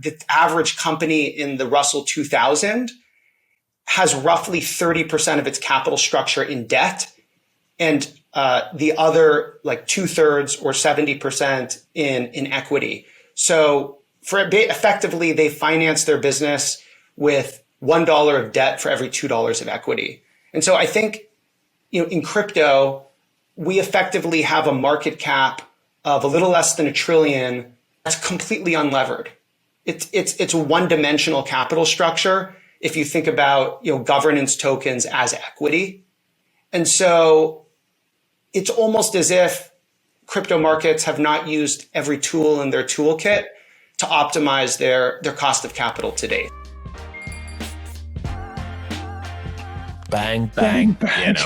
the average company in the Russell 2000 has roughly 30% of its capital structure in debt, and the other like 2/3 or 70% in equity. So effectively, they finance their business with $1 of debt for every $2 of equity. And so I think, in crypto, we effectively have a market cap of a little less than $1 trillion that's completely unlevered. It's a one-dimensional capital structure if you think about governance tokens as equity. And so it's almost as if crypto markets have not used every tool in their toolkit to optimize their cost of capital to date. Bang, bang, bang.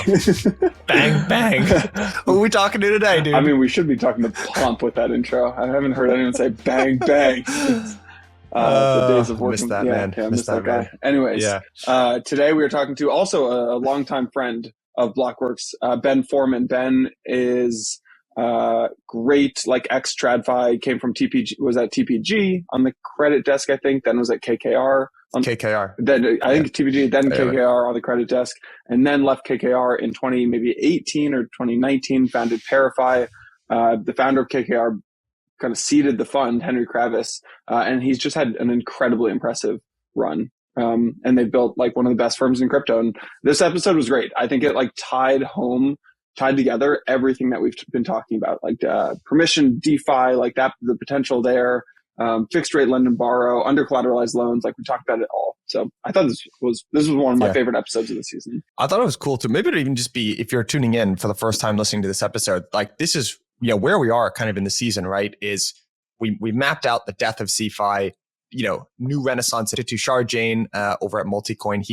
Bang, bang. Who are we talking to today, dude? I mean, we should be talking to Pomp with that intro. I haven't heard anyone say bang, bang. The days of working. Missed that, man. Yeah, missed that guy. Anyways, today we are talking to also a longtime friend of Blockworks, Ben Forman. Ben is great, like ex-TradFi, came from TPG, was at TPG on the credit desk, I think, then was at KKR. Then I think TPG, then KKR on the credit desk, and then left KKR in 2018 or 2019, founded ParaFi. The founder of KKR kind of seeded the fund, Henry Kravis, and he's just had an incredibly impressive run. And they built like one of the best firms in crypto. And this episode was great. I think it like tied together everything that we've been talking about, like permission, DeFi, like that, the potential there, fixed rate lend and borrow, under collateralized loans. Like we talked about it all. So I thought this was one of my favorite episodes of the season. I thought it was cool too. Maybe it'd even just be, if you're tuning in for the first time listening to this episode, like this is, where we are kind of in the season, right? Is we mapped out the death of CeFi, new renaissance to Tushar Jain over at Multicoin.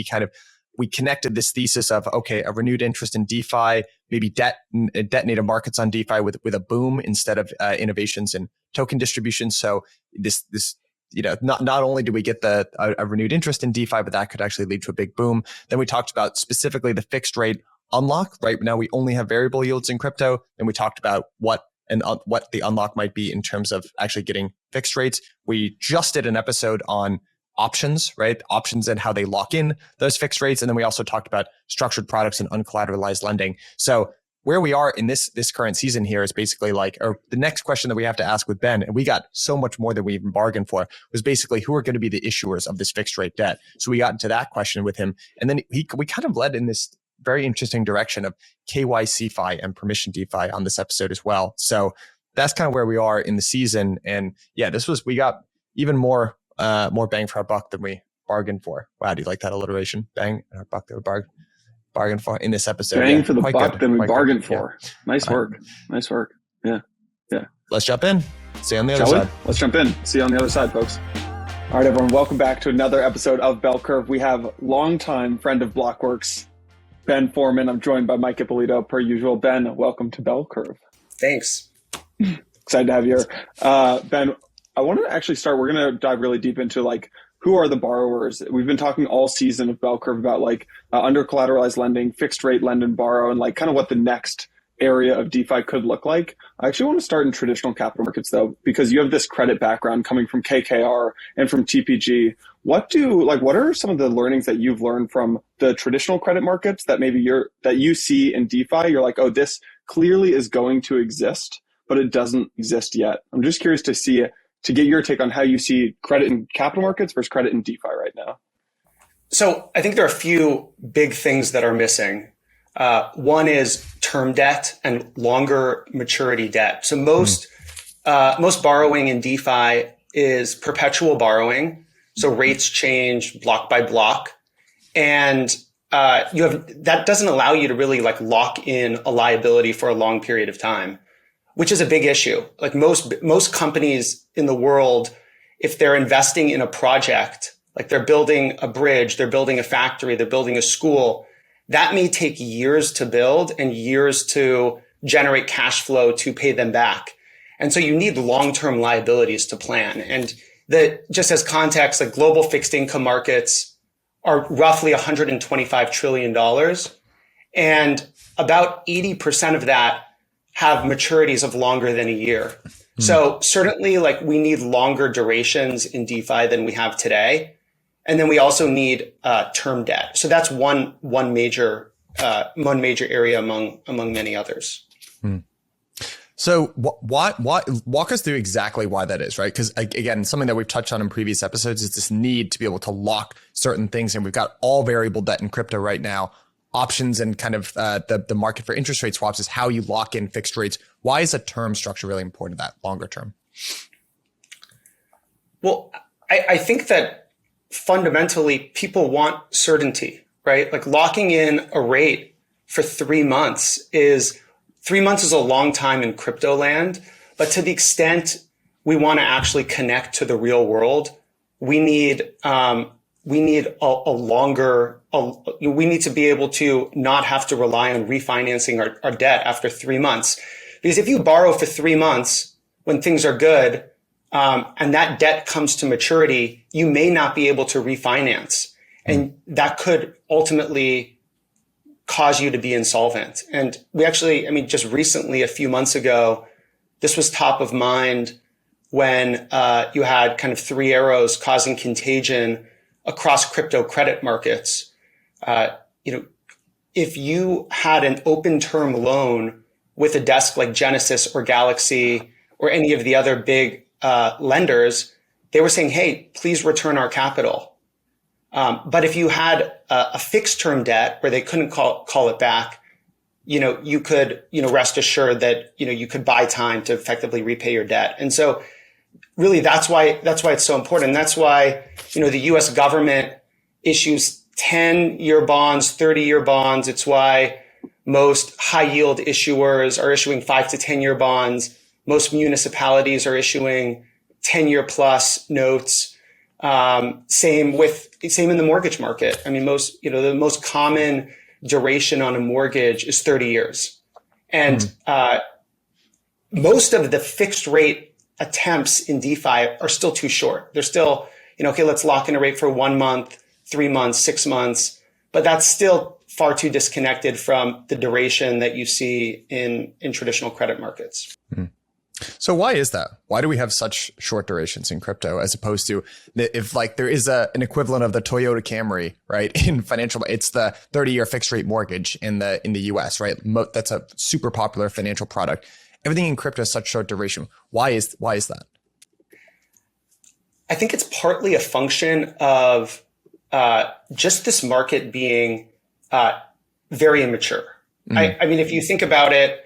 We connected this thesis of, okay, a renewed interest in DeFi, maybe detonated markets on DeFi with a boom instead of innovations in token distribution. So this not only do we get a renewed interest in DeFi, but that could actually lead to a big boom. Then we talked about specifically the fixed rate unlock. Right now, we only have variable yields in crypto, and we talked about what the unlock might be in terms of actually getting fixed rates. We just did an episode on options, right? Options and how they lock in those fixed rates. And then we also talked about structured products and uncollateralized lending. So where we are in this current season here is basically or the next question that we have to ask with Ben, and we got so much more than we even bargained for, was basically who are going to be the issuers of this fixed rate debt. So we got into that question with him. And then we kind of led in this very interesting direction of CeFi and permission DeFi on this episode as well. So that's kind of where we are in the season. And we got even more bang for our buck than we bargained for. Wow, do you like that alliteration? Bang for our buck that we bargained for in this episode. Bang for the buck than we bargained for. Yeah. Nice work. Nice work. Yeah. Let's jump in. See you on the other side. Let's jump in. See you on the other side, folks. All right, everyone. Welcome back to another episode of Bell Curve. We have longtime friend of Blockworks, Ben Forman. I'm joined by Mike Ippolito, per usual. Ben, welcome to Bell Curve. Thanks. Excited to have you here. Ben, I want to actually start. We're going to dive really deep into who are the borrowers. We've been talking all season of Bell Curve about under collateralized lending, fixed rate lend and borrow, and kind of what the next area of DeFi could look like. I actually want to start in traditional capital markets though, because you have this credit background coming from KKR and from TPG. What are some of the learnings that you've learned from the traditional credit markets that maybe that you see in DeFi? You're like, oh, this clearly is going to exist, but it doesn't exist yet. I'm just curious to get your take on how you see credit in capital markets versus credit in DeFi right now. So I think there are a few big things that are missing. One is term debt and longer maturity debt. So most borrowing in DeFi is perpetual borrowing. So rates change block by block. And that doesn't allow you to really lock in a liability for a long period of time, which is a big issue. Like most companies in the world, if they're investing in a project, like they're building a bridge, they're building a factory, they're building a school, that may take years to build and years to generate cash flow to pay them back. And so you need long-term liabilities to plan. And just as context, global fixed income markets are roughly $125 trillion. And about 80% of that have maturities of longer than a year. So certainly like we need longer durations in DeFi than we have today. And then we also need term debt. So that's one major area among many others. So why walk us through exactly why that is, right? Because again, something that we've touched on in previous episodes is this need to be able to lock certain things. And we've got all variable debt in crypto right now. Options and kind of the market for interest rate swaps is how you lock in fixed rates. Why is a term structure really important, that longer term? Well, I think that fundamentally people want certainty, right? Like locking in a rate for 3 months is a long time in crypto land, but to the extent we want to actually connect to the real world, we need to be able to not have to rely on refinancing our debt after 3 months. Because if you borrow for 3 months when things are good, and that debt comes to maturity, you may not be able to refinance. And that could ultimately cause you to be insolvent. And we actually, just recently, a few months ago, this was top of mind when you had kind of three arrows causing contagion across crypto credit markets. If you had an open term loan with a desk like Genesis or Galaxy or any of the other big lenders, they were saying, hey, please return our capital. But if you had a fixed term debt where they couldn't call it back, you could, rest assured that, you could buy time to effectively repay your debt. And so really that's why it's so important. And that's why, the US government issues 10-year bonds, 30-year bonds. It's why most high yield issuers are issuing 5 to 10-year bonds. Most municipalities are issuing 10-year plus notes. Same in the mortgage market. The most common duration on a mortgage is 30 years. And most of the fixed rate attempts in DeFi are still too short. They're still, okay, let's lock in a rate for 1 month, 3 months, 6 months, but that's still far too disconnected from the duration that you see in traditional credit markets. So why is that? Why do we have such short durations in crypto as opposed to if like there is an equivalent of the Toyota Camry, right? In financial, it's the 30-year fixed rate mortgage in the US, right? That's a super popular financial product. Everything in crypto is such short duration. Why is that? I think it's partly a function of just this market being very immature. If you think about it,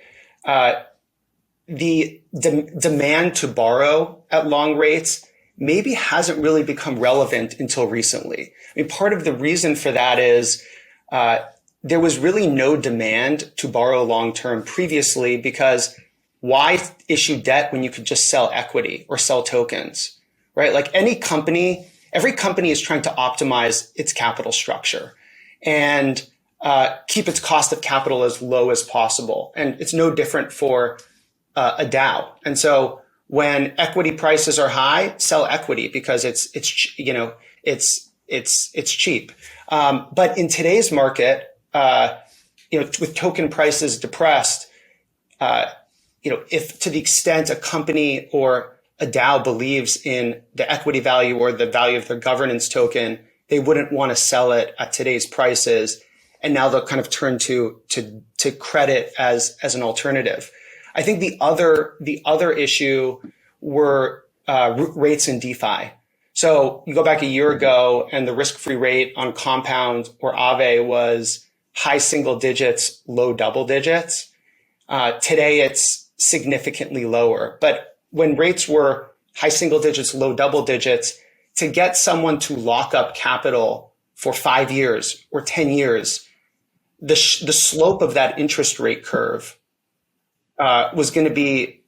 the demand to borrow at long rates maybe hasn't really become relevant until recently. Part of the reason for that is there was really no demand to borrow long-term previously because why issue debt when you could just sell equity or sell tokens, right? Like every company is trying to optimize its capital structure and keep its cost of capital as low as possible. And it's no different for a DAO. And so when equity prices are high, sell equity because it's cheap. But in today's market, with token prices depressed, if to the extent a company or a DAO believes in the equity value or the value of their governance token, they wouldn't want to sell it at today's prices. And now they'll kind of turn to credit as an alternative. I think the other issue were rates in DeFi. So you go back a year ago and the risk-free rate on Compound or Aave was high single digits, low double digits. Today it's significantly lower. But when rates were high single digits, low double digits, to get someone to lock up capital for 5 years or 10 years, the slope of that interest rate curve was going to be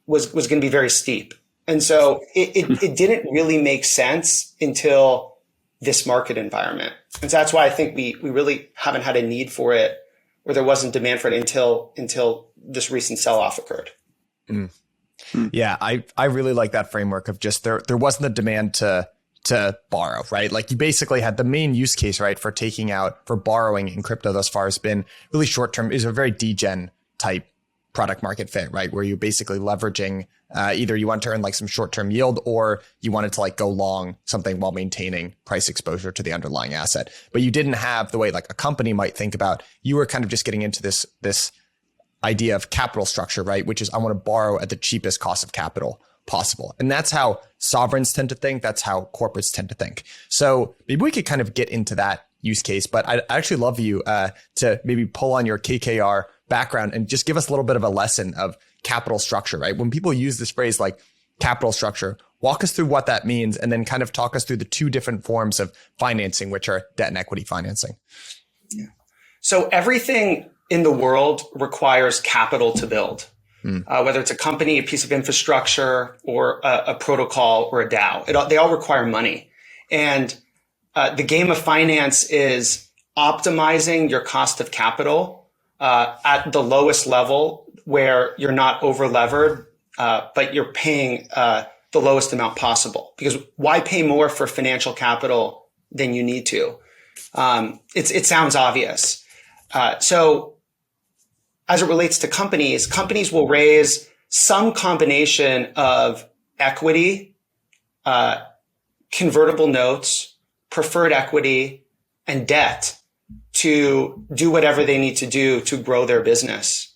very steep. And so it didn't really make sense until this market environment. And so that's why I think we really haven't had a need for it, or there wasn't demand for it until this recent sell-off occurred. Yeah, I really like that framework of just there wasn't the demand to borrow, right? Like you basically had the main use case, right, for borrowing in crypto thus far has been really short term, is a very degen type product market fit, right? Where you're basically leveraging either you want to earn like some short-term yield or you wanted to like go long something while maintaining price exposure to the underlying asset. But you didn't have the way like a company might think about, you were kind of just getting into this idea of capital structure, right? Which is I want to borrow at the cheapest cost of capital possible. And that's how sovereigns tend to think. That's how corporates tend to think. So maybe we could kind of get into that use case, but I'd actually love you to maybe pull on your KKR background and just give us a little bit of a lesson of capital structure, right? When people use this phrase like capital structure, walk us through what that means and then kind of talk us through the two different forms of financing, which are debt and equity financing. Yeah. So everything in the world requires capital to build, whether it's a company, a piece of infrastructure, or a protocol or a DAO. They all require money. And the game of finance is optimizing your cost of capital at the lowest level where you're not over levered, but you're paying the lowest amount possible. Because why pay more for financial capital than you need to? It sounds obvious. So as it relates to companies will raise some combination of equity, convertible notes, preferred equity, and debt to do whatever they need to do to grow their business.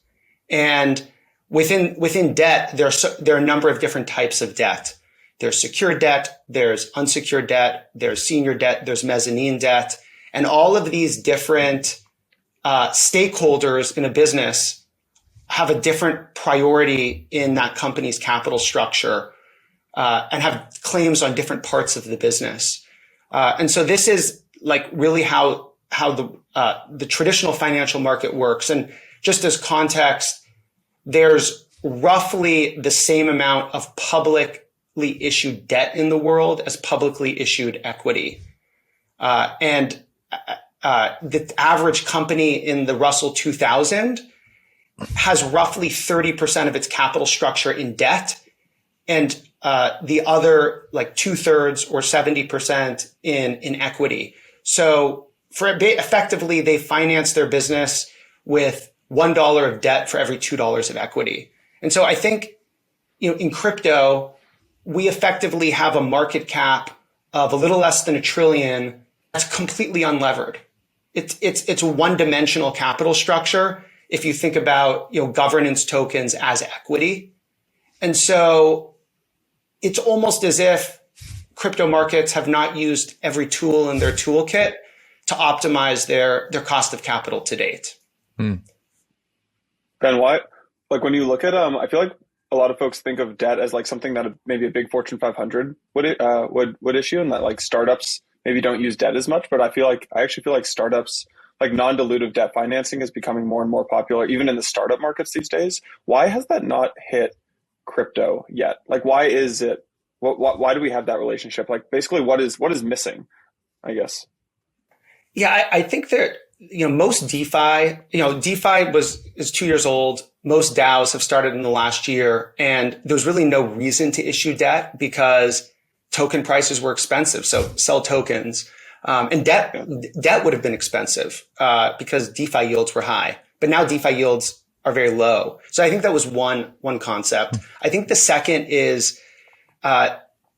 And within debt, there are a number of different types of debt. There's secured debt, there's unsecured debt, there's senior debt, there's mezzanine debt. And all of these different stakeholders in a business have a different priority in that company's capital structure and have claims on different parts of the business. And so this is like really how the traditional financial market works. And just as context, there's roughly the same amount of publicly issued debt in the world as publicly issued equity. And the average company in the Russell 2000 has roughly 30% of its capital structure in debt, and the other like 2/3 or 70% in equity. So effectively, they finance their business with $1 of debt for every $2 of equity. And so I think, in crypto, we effectively have a market cap of a little less than $1 trillion that's completely unlevered. It's a one-dimensional capital structure if you think about, governance tokens as equity. And so it's almost as if crypto markets have not used every tool in their toolkit to optimize their cost of capital to date. Ben, why? Like when you look at, I feel like a lot of folks think of debt as like something that maybe a big Fortune 500 would issue, and that like startups maybe don't use debt as much. But I actually feel like startups, like non-dilutive debt financing, is becoming more and more popular, even in the startup markets these days. Why has that not hit crypto yet? Like, why is it? Why do we have that relationship? Like, basically, what is missing? I guess. Yeah, I think that most DeFi, DeFi is 2 years old. Most DAOs have started in the last year, and there's really no reason to issue debt because token prices were expensive. So sell tokens, and debt would have been expensive because DeFi yields were high. But now DeFi yields are very low. So I think that was one concept. I think the second is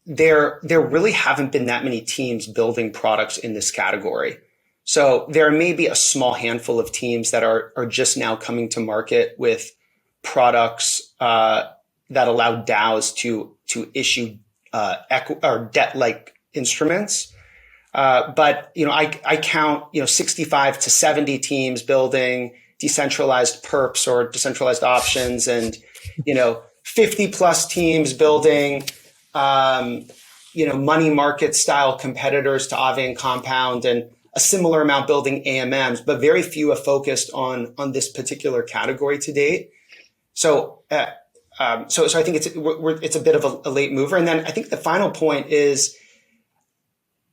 there really haven't been that many teams building products in this category. So there may be a small handful of teams that are just now coming to market with products that allow DAOs to issue or debt-like instruments. But I count 65 to 70 teams building decentralized perps or decentralized options, and 50 plus teams building money market style competitors to Aave and Compound, and a similar amount building AMMs, but very few are focused on this particular category to date. So I think it's a bit of a late mover. And then I think the final point is,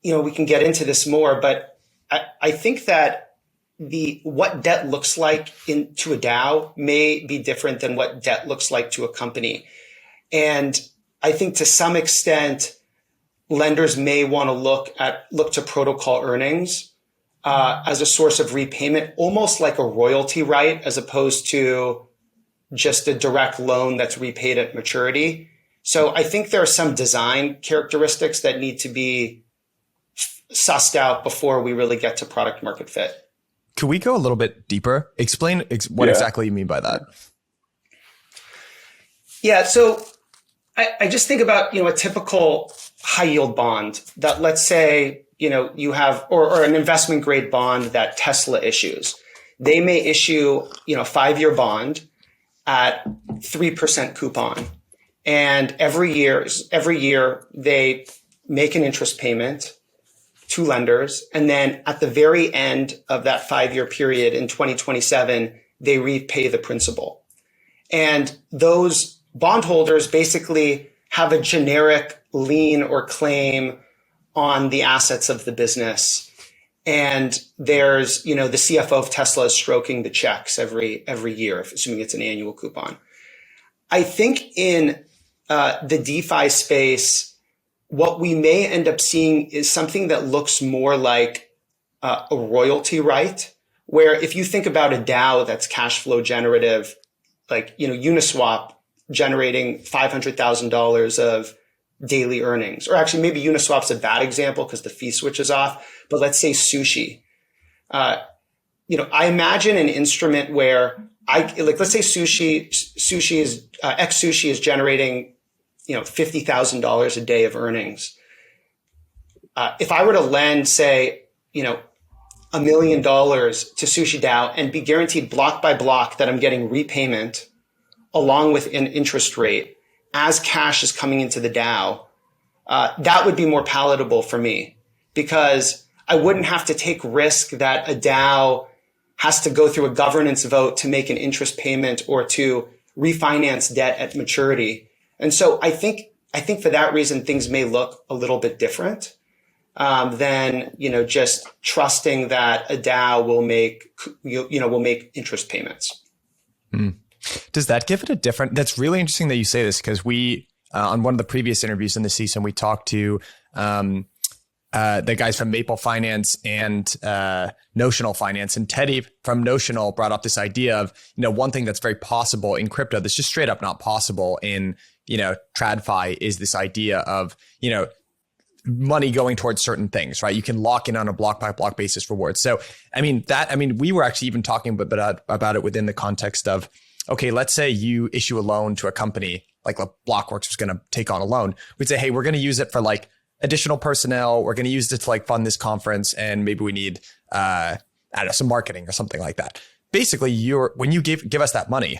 we can get into this more, but I think that what debt looks like to a DAO may be different than what debt looks like to a company. And I think to some extent, lenders may want to look to protocol earnings as a source of repayment, almost like a royalty right, as opposed to just a direct loan that's repaid at maturity. So I think there are some design characteristics that need to be sussed out before we really get to product market fit. Could we go a little bit deeper? Explain what exactly you mean by that. Yeah. So I just think about, a typical high yield bond that, let's say, you have, or an investment grade bond that Tesla issues. They may issue, 5-year bond at 3% coupon. And every year they make an interest payment to lenders. And then at the very end of that 5-year period in 2027, they repay the principal. And those bondholders basically have a generic lien or claim on the assets of the business. And there's, the CFO of Tesla is stroking the checks every year, assuming it's an annual coupon. I think in the DeFi space, what we may end up seeing is something that looks more like a royalty right, where if you think about a DAO that's cash flow generative, like, Uniswap generating $500,000 of daily earnings, or actually maybe Uniswap's a bad example because the fee switch is off, but let's say Sushi. I imagine an instrument where let's say Sushi is, X-Sushi is generating, $50,000 a day of earnings. If I were to lend, say, $1 million to Sushi DAO and be guaranteed block by block that I'm getting repayment along with an interest rate as cash is coming into the DAO, that would be more palatable for me because I wouldn't have to take risk that a DAO has to go through a governance vote to make an interest payment or to refinance debt at maturity. And so I think for that reason, things may look a little bit different than, just trusting that a DAO will make interest payments. Mm. Does that give it a different? That's really interesting that you say this because we, on one of the previous interviews in the season, we talked to the guys from Maple Finance and Notional Finance, and Teddy from Notional brought up this idea of, one thing that's very possible in crypto that's just straight up not possible in, TradFi is this idea of, money going towards certain things, right? You can lock in on a block by block basis rewards. So, we were actually even talking about it within the context of, okay, let's say you issue a loan to a company, like Blockworks was going to take on a loan. We'd say, hey, we're going to use it for like additional personnel. We're going to use it to like fund this conference. And maybe we need, some marketing or something like that. Basically, when you give us that money,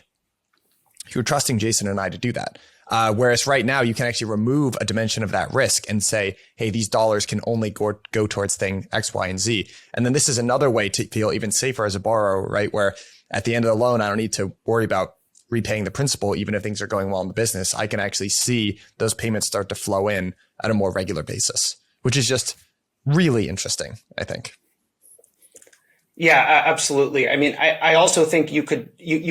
you're trusting Jason and I to do that. Whereas right now you can actually remove a dimension of that risk and say, hey, these dollars can only go towards thing X, Y, and Z. And then this is another way to feel even safer as a borrower, right? Where at the end of the loan, I don't need to worry about repaying the principal, even if things are going well in the business. I can actually see those payments start to flow in at a more regular basis, which is just really interesting, I think. Yeah, absolutely. I also think you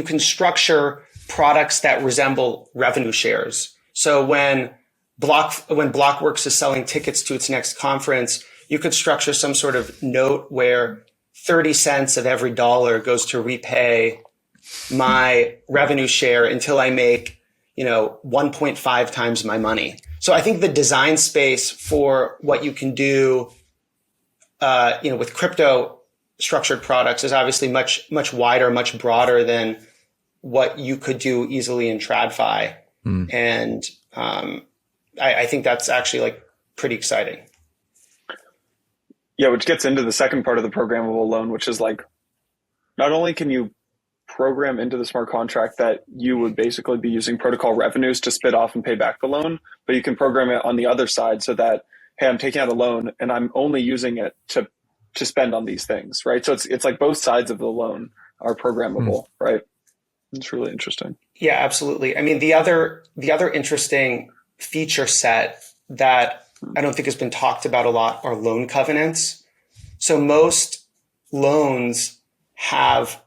can structure products that resemble revenue shares. So when Blockworks is selling tickets to its next conference, you could structure some sort of note where 30 cents of every dollar goes to repay my revenue share until I make, 1.5 times my money. So I think the design space for what you can do, with crypto structured products is obviously much, much wider, much broader than what you could do easily in TradFi. Mm. And I think that's actually like pretty exciting. Yeah, which gets into the second part of the programmable loan, which is like, not only can you program into the smart contract that you would basically be using protocol revenues to spit off and pay back the loan, but you can program it on the other side so that, hey, I'm taking out a loan and I'm only using it to spend on these things, right? So it's like both sides of the loan are programmable, right? It's really interesting. Yeah, absolutely. The other interesting feature set that I don't think has been talked about a lot are loan covenants. So most loans have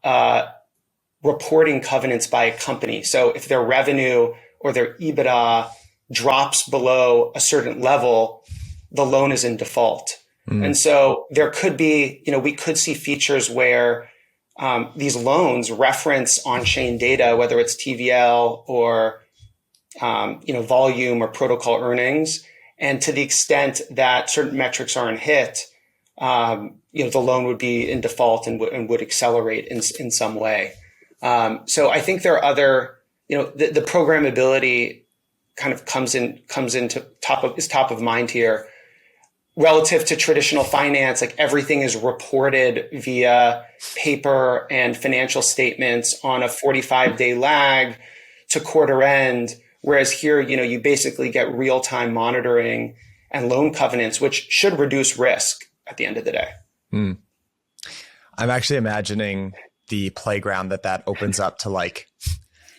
reporting covenants by a company. So if their revenue or their EBITDA drops below a certain level, the loan is in default. Mm. And so there could be, we could see features where these loans reference on-chain data, whether it's TVL or volume or protocol earnings. And to the extent that certain metrics aren't hit, the loan would be in default and would accelerate in some way. So I think there are other, the programmability kind of is top of mind here. Relative to traditional finance, like everything is reported via paper and financial statements on a 45-day lag to quarter end. Whereas here, you basically get real-time monitoring and loan covenants, which should reduce risk at the end of the day. I'm actually imagining the playground that opens up to like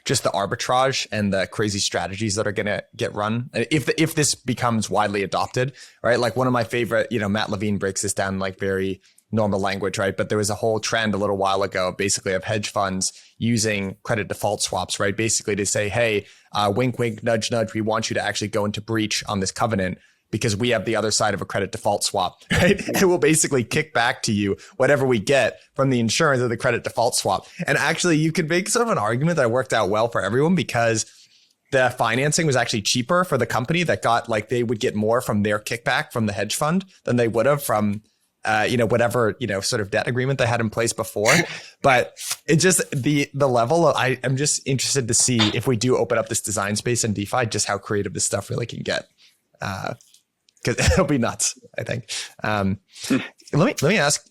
just the arbitrage and the crazy strategies that are going to get run if this becomes widely adopted, right? Like one of my favorite, Matt Levine breaks this down like very normal language, right? But there was a whole trend a little while ago, basically, of hedge funds using credit default swaps, right? Basically to say, hey, wink, wink, nudge, nudge, we want you to actually go into breach on this covenant because we have the other side of a credit default swap, right? And we'll basically kick back to you whatever we get from the insurance of the credit default swap. And actually, you could make sort of an argument that worked out well for everyone because the financing was actually cheaper for the company that got like they would get more from their kickback from the hedge fund than they would have from whatever, sort of debt agreement they had in place before. But it just the level of I'm just interested to see if we do open up this design space in DeFi, just how creative this stuff really can get. Because it'll be nuts, I think. Let me ask.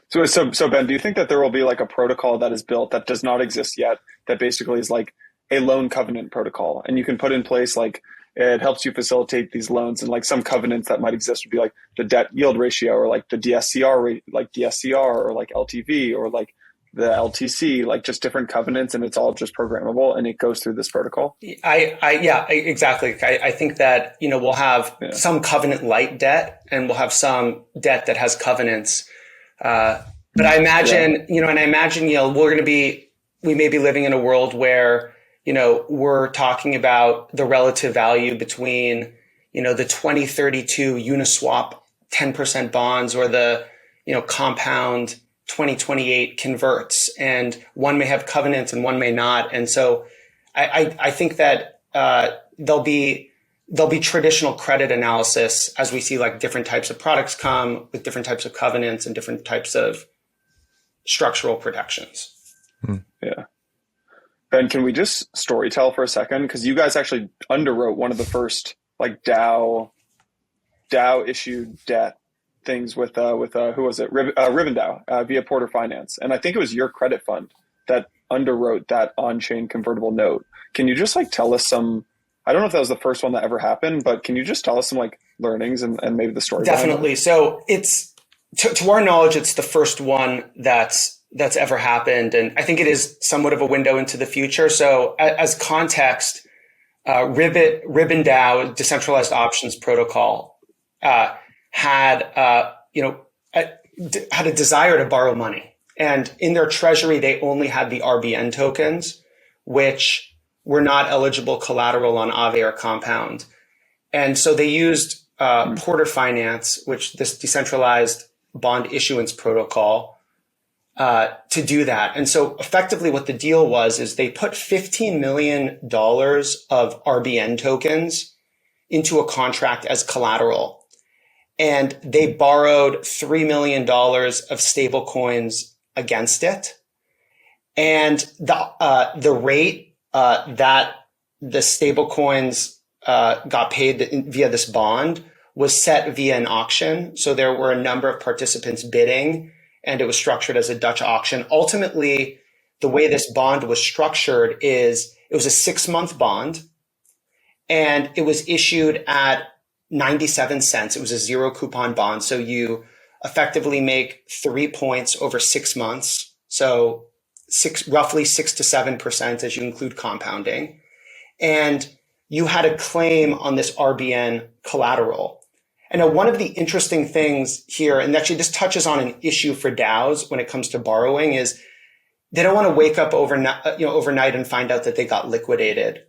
So Ben, do you think that there will be like a protocol that is built that does not exist yet that basically is like a loan covenant protocol, and you can put in place like it helps you facilitate these loans, and like some covenants that might exist would be like the debt yield ratio or like the DSCR rate, like DSCR or like LTV or like the LTC, like just different covenants, and it's all just programmable and it goes through this protocol? Yeah, exactly. I think that, we'll have some covenant light debt and we'll have some debt that has covenants. But I imagine, we may be living in a world where, we're talking about the relative value between, the 2032 Uniswap 10% bonds or the, compound 2028 converts, and one may have covenants and one may not. And so I think that there'll be traditional credit analysis as we see like different types of products come with different types of covenants and different types of structural protections. Yeah. Ben, can we just storytell for a second? Because you guys actually underwrote one of the first like DAO issued debt things with who was it? Ribbon DAO via Porter Finance. And I think it was your credit fund that underwrote that on-chain convertible note. Can you just like tell us some, I don't know if that was the first one that ever happened, but can you just tell us some like learnings and maybe the story? Definitely. So it's, to our knowledge, it's the first one that's ever happened. And I think it is somewhat of a window into the future. So as context, Ribbon DAO, decentralized options protocol, had a desire to borrow money, and in their treasury they only had the RBN tokens, which were not eligible collateral on Aave or Compound, and so they used Porter Finance, which this decentralized bond issuance protocol, to do that. And so effectively, what the deal was is they put $15 million of RBN tokens into a contract as collateral. And they borrowed $3 million of stable coins against it. And the rate that the stable coins got paid via this bond was set via an auction. So there were a number of participants bidding, and it was structured as a Dutch auction. Ultimately, the way this bond was structured is it was a 6-month bond, and it was issued at 97 cents. It was a zero coupon bond. So you effectively make 3 points over 6 months. So roughly 6 to 7% as you include compounding. And you had a claim on this RBN collateral. And now one of the interesting things here, and actually this touches on an issue for DAOs when it comes to borrowing, is they don't want to wake up overnight and find out that they got liquidated.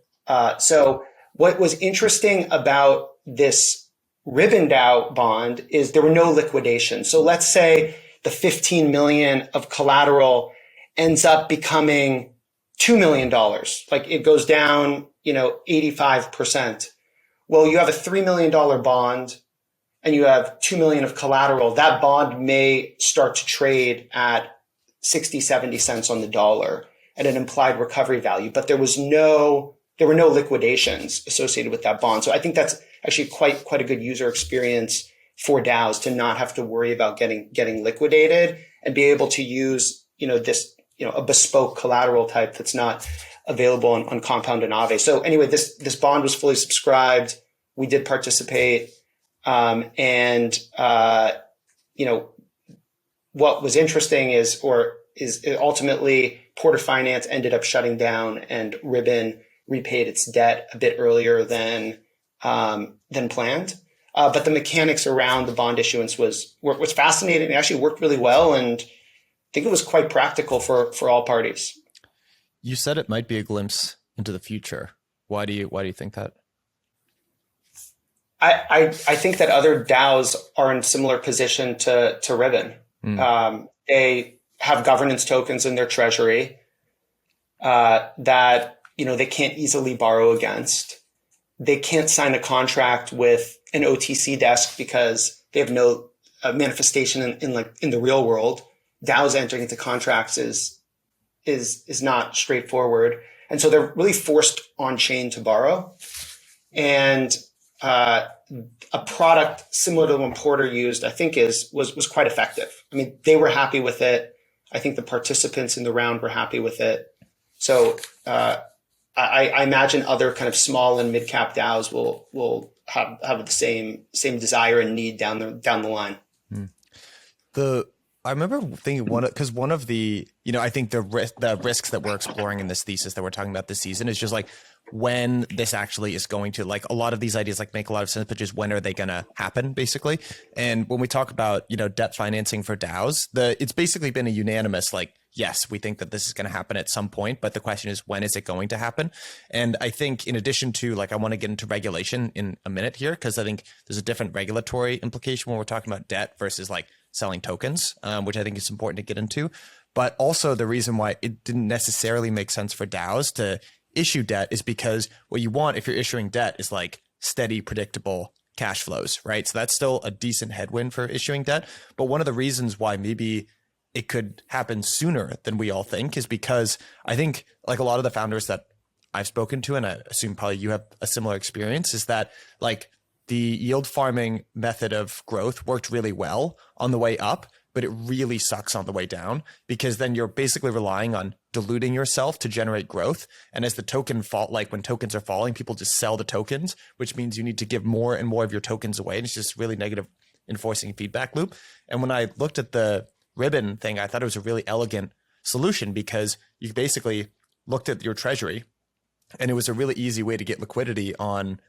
So what was interesting about this Ribbon DAO bond is there were no liquidations. So let's say the 15 million of collateral ends up becoming $2 million. Like it goes down, 85%. Well, you have a $3 million bond and you have 2 million of collateral. That bond may start to trade at 60, 70 cents on the dollar at an implied recovery value, but there were no liquidations associated with that bond. So I think that's actually quite a good user experience for DAOs to not have to worry about getting liquidated and be able to use, a bespoke collateral type that's not available on Compound and Aave. So anyway, this bond was fully subscribed. We did participate. What was interesting is ultimately Porter Finance ended up shutting down and Ribbon repaid its debt a bit earlier than planned. But the mechanics around the bond issuance was fascinating. It actually worked really well, and I think it was quite practical for all parties. You said it might be a glimpse into the future. Why do you think that? I think that other DAOs are in similar position to Ribbon. They have governance tokens in their treasury that they can't easily borrow against. They can't sign a contract with an OTC desk because they have no manifestation in the real world. DAOs entering into contracts is not straightforward, and so they're really forced on chain to borrow. And a product similar to the one Porter used, I think, was quite effective. I mean, they were happy with it. I think the participants in the round were happy with it. So I imagine other kind of small and mid cap DAOs will have the same desire and need down the line. I remember thinking one of the I think the risks that we're exploring in this thesis that we're talking about this season is just like when this actually is going to, like, a lot of these ideas like make a lot of sense, but just when are they going to happen, basically. And when we talk about debt financing for DAOs, it's basically been a unanimous like, yes, we think that this is going to happen at some point, but the question is, when is it going to happen? And I think in addition to, like, I want to get into regulation in a minute here, because I think there's a different regulatory implication when we're talking about debt versus like selling tokens, which I think is important to get into. But also the reason why it didn't necessarily make sense for DAOs to issue debt is because what you want if you're issuing debt is like steady, predictable cash flows, right? So that's still a decent headwind for issuing debt. But one of the reasons why maybe it could happen sooner than we all think is because I think, like, a lot of the founders that I've spoken to, and I assume probably you have a similar experience, is that like the yield farming method of growth worked really well on the way up, but it really sucks on the way down, because then you're basically relying on diluting yourself to generate growth. And as the token fall, like when tokens are falling, people just sell the tokens, which means you need to give more and more of your tokens away. And it's just really negative enforcing feedback loop. And when I looked at the Ribbon thing, I thought it was a really elegant solution, because you basically looked at your treasury and it was a really easy way to get liquidity on,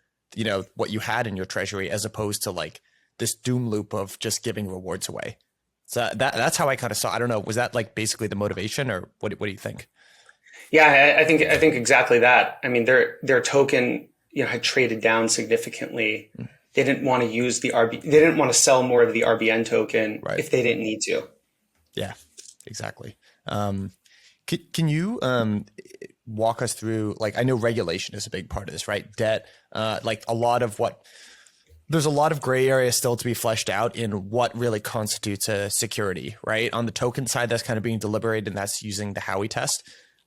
what you had in your treasury, as opposed to like this doom loop of just giving rewards away. So that's how I kind of saw. I don't know. Was that like basically the motivation, or what do you think? Yeah, I think exactly that. I mean, their token, had traded down significantly. They didn't want to use they didn't want to sell more of the RBN token if they didn't need to. Yeah, exactly. Can you walk us through, like, I know regulation is a big part of this, right? Debt, there's a lot of gray area still to be fleshed out in what really constitutes a security, right? On the token side, that's kind of being deliberated, and that's using the Howey test.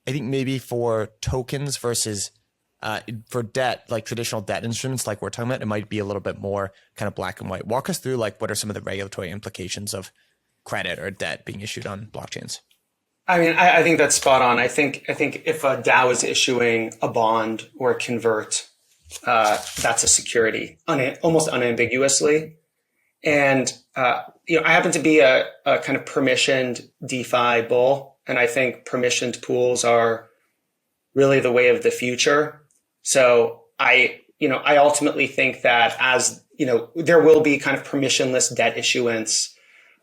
I think maybe for tokens versus for debt, like traditional debt instruments like we're talking about, it might be a little bit more kind of black and white. Walk us through, like, what are some of the regulatory implications of credit or debt being issued on blockchains? I mean, I think that's spot on. I think if a DAO is issuing a bond or a convert, that's a security, almost unambiguously. And I happen to be a kind of permissioned DeFi bull, and I think permissioned pools are really the way of the future. So I ultimately think that as there will be kind of permissionless debt issuance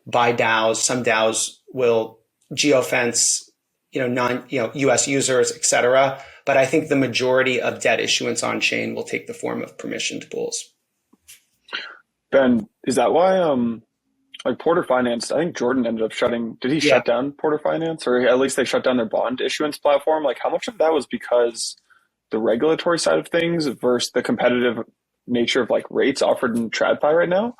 by DAOs. Some DAOs will geofence, US users, et cetera. But I think the majority of debt issuance on chain will take the form of permissioned pools. Ben, is that why like Porter Finance, I think Jordan ended up did he shut down Porter Finance, or at least they shut down their bond issuance platform? Like how much of that was because the regulatory side of things versus the competitive nature of like rates offered in TradFi right now,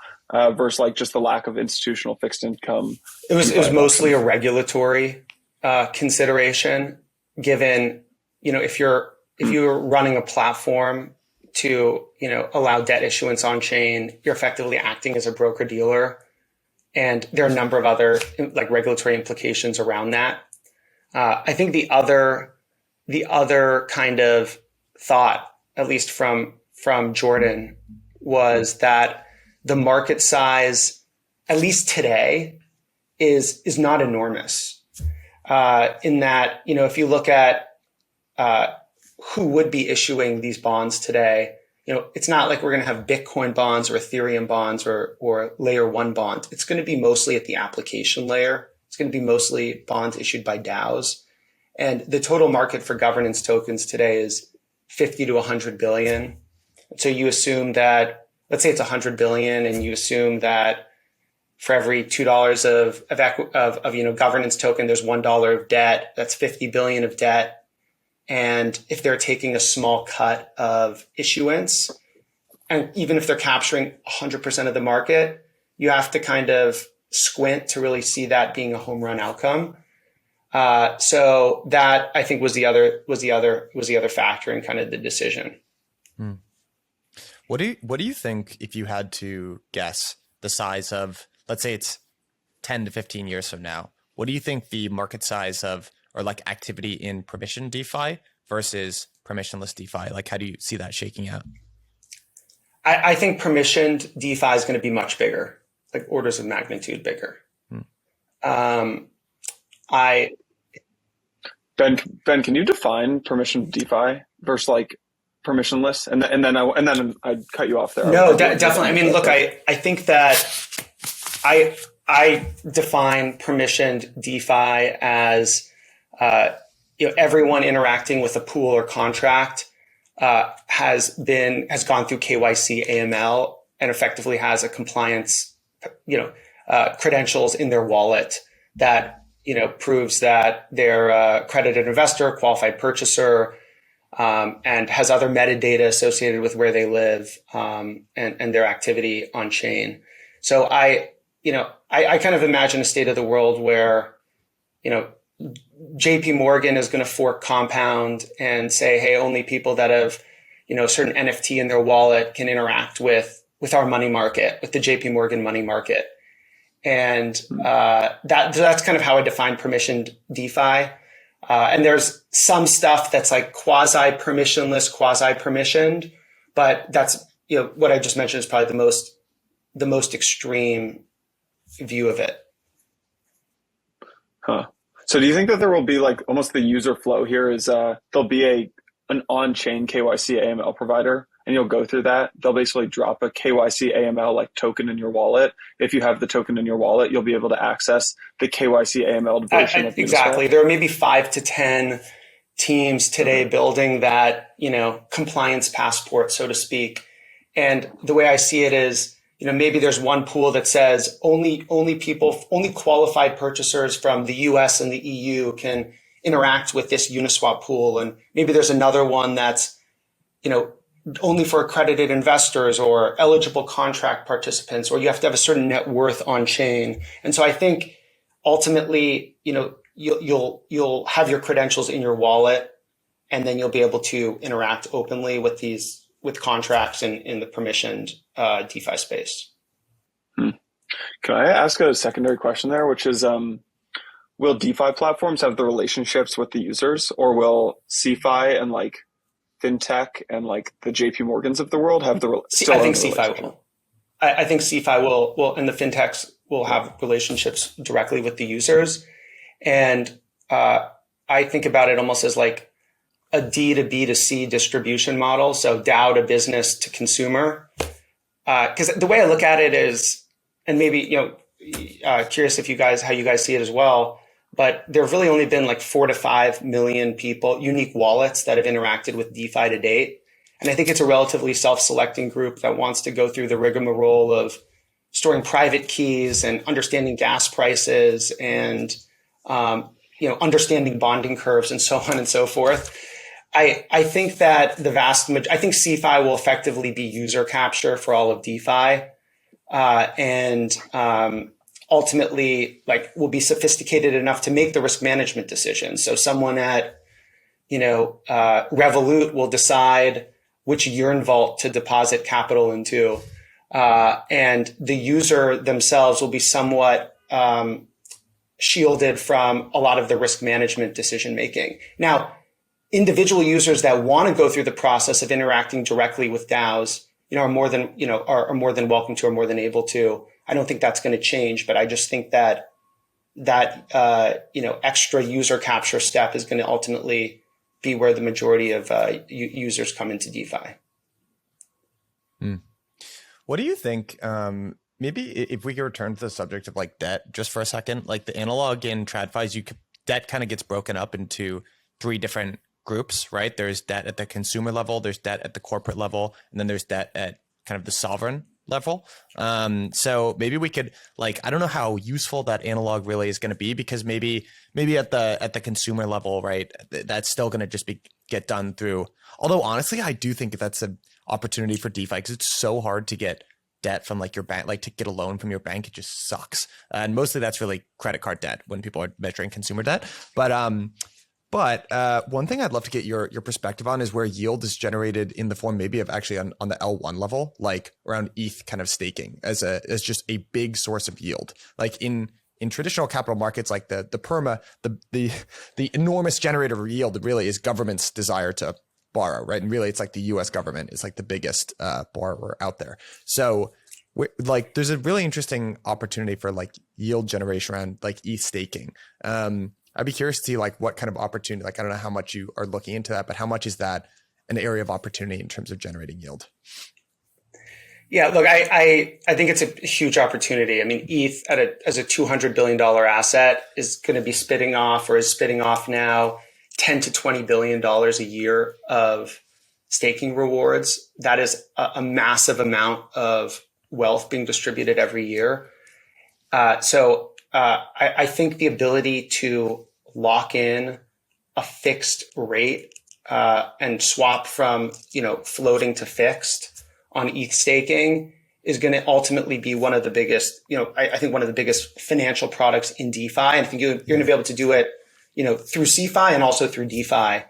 versus like just the lack of institutional fixed income? It was mostly a regulatory consideration, given, if you're running a platform to, allow debt issuance on chain, you're effectively acting as a broker dealer. And there are a number of other like regulatory implications around that. I think the other kind of thought, at least from Jordan, was that the market size, at least today, is not enormous. In that, if you look at who would be issuing these bonds today, it's not like we're going to have Bitcoin bonds or Ethereum bonds or layer one bonds. It's going to be mostly at the application layer. It's going to be mostly bonds issued by DAOs. And the total market for governance tokens today is 50 to 100 billion. So you assume that, let's say it's 100 billion, and you assume that for every $2 of governance token, there's $1 of debt. That's 50 billion of debt. And if they're taking a small cut of issuance, and even if they're capturing 100% of the market, you have to kind of squint to really see that being a home run outcome. So that, I think, was the other factor in kind of the decision. What do you think, if you had to guess the size of, let's say it's 10 to 15 years from now, what do you think the market size of, or like activity in permissioned DeFi versus permissionless DeFi? Like, how do you see that shaking out? I think permissioned DeFi is going to be much bigger, like orders of magnitude bigger. Ben, can you define permissioned DeFi versus like permissionless? And then I'd cut you off there. No, definitely. I mean, look, I think that I define permissioned DeFi as everyone interacting with a pool or contract has gone through KYC AML and effectively has a compliance, credentials in their wallet that proves that they're a accredited investor, qualified purchaser, and has other metadata associated with where they live and their activity on chain. So I kind of imagine a state of the world where JP Morgan is going to fork Compound and say, hey, only people that have, a certain NFT in their wallet can interact with our money market, with the JP Morgan money market. And that's kind of how I define permissioned DeFi. And there's some stuff that's like quasi-permissionless, quasi-permissioned, but that's, what I just mentioned is probably the most extreme view of it. Huh. So do you think that there will be like almost the user flow here is there'll be an on-chain KYC AML provider, and you'll go through that. They'll basically drop a KYC AML like token in your wallet. If you have the token in your wallet, you'll be able to access the KYC AML version of exactly. Uniswap. There are maybe 5 to 10 teams today building that, compliance passport, so to speak. And the way I see it is, maybe there's one pool that says only qualified purchasers from the US and the EU can interact with this Uniswap pool. And maybe there's another one that's, only for accredited investors or eligible contract participants, or you have to have a certain net worth on chain. And so I think ultimately, you'll have your credentials in your wallet, and then you'll be able to interact openly with contracts in the permissioned DeFi space. Can I ask a secondary question there, which is, will DeFi platforms have the relationships with the users, or will CeFi and like fintech and like the JP Morgans of the world have the I think CeFi will. I think CeFi will, and the fintechs will have relationships directly with the users. And I think about it almost as like a D to B to C distribution model. So DAO to business to consumer. Because the way I look at it is, and maybe, curious how you guys see it as well, but there have really only been like 4 to 5 million people, unique wallets that have interacted with DeFi to date. And I think it's a relatively self-selecting group that wants to go through the rigmarole of storing private keys and understanding gas prices and understanding bonding curves and so on and so forth. I think that I think CeFi will effectively be user capture for all of DeFi, and ultimately, will be sophisticated enough to make the risk management decisions. So someone at Revolut will decide which yearn vault to deposit capital into, and the user themselves will be somewhat shielded from a lot of the risk management decision making. Now, individual users that want to go through the process of interacting directly with DAOs, are more than welcome to, or more than able to. I don't think that's going to change, but I just think that extra user capture step is going to ultimately be where the majority of users come into DeFi. What do you think? Maybe if we could return to the subject of debt just for a second, the analog in TradFi, debt kind of gets broken up into three different groups, right? There's debt at the consumer level, there's debt at the corporate level, and then there's debt at kind of the sovereign level. So maybe we could I don't know how useful that analog really is going to be, because maybe at the consumer level, right, that's still going to just get done through. Although honestly, I do think that's an opportunity for DeFi, because it's so hard to get debt from your bank, to get a loan from your bank. It just sucks. And mostly that's really credit card debt when people are measuring consumer debt. But one thing I'd love to get your perspective on is where yield is generated in the form maybe of actually on the L1 level, around ETH kind of staking as just a big source of yield. In traditional capital markets, the perma, the enormous generator of yield really is government's desire to borrow, right? And really it's the US government is the biggest borrower out there. So there's a really interesting opportunity for yield generation around ETH staking. I'd be curious to see what kind of opportunity, I don't know how much you are looking into that, but how much is that an area of opportunity in terms of generating yield? Yeah, look, I think it's a huge opportunity. I mean, ETH as a $200 billion asset is going to be spitting off now $10 to $20 billion a year of staking rewards. That is a massive amount of wealth being distributed every year. So I think the ability to lock in a fixed rate and swap from floating to fixed on ETH staking is going to ultimately be one of the biggest, I think one of the biggest financial products in DeFi. And I think you're going to be able to do it, through CeFi and also through DeFi.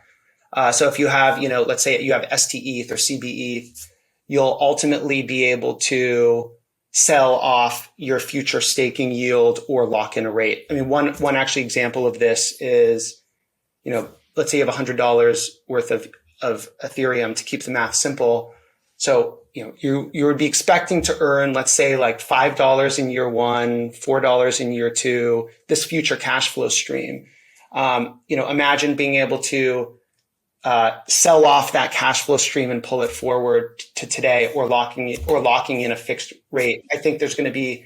So if you have, let's say you have STETH or CBETH, you'll ultimately be able to sell off your future staking yield or lock in a rate. I mean, one actually example of this is, let's say you have $100 worth of Ethereum, to keep the math simple. So, you would be expecting to earn, let's say $5 in year one, $4 in year two, this future cash flow stream. Imagine being able to sell off that cash flow stream and pull it forward to today, or locking in a fixed rate. I think there's going to be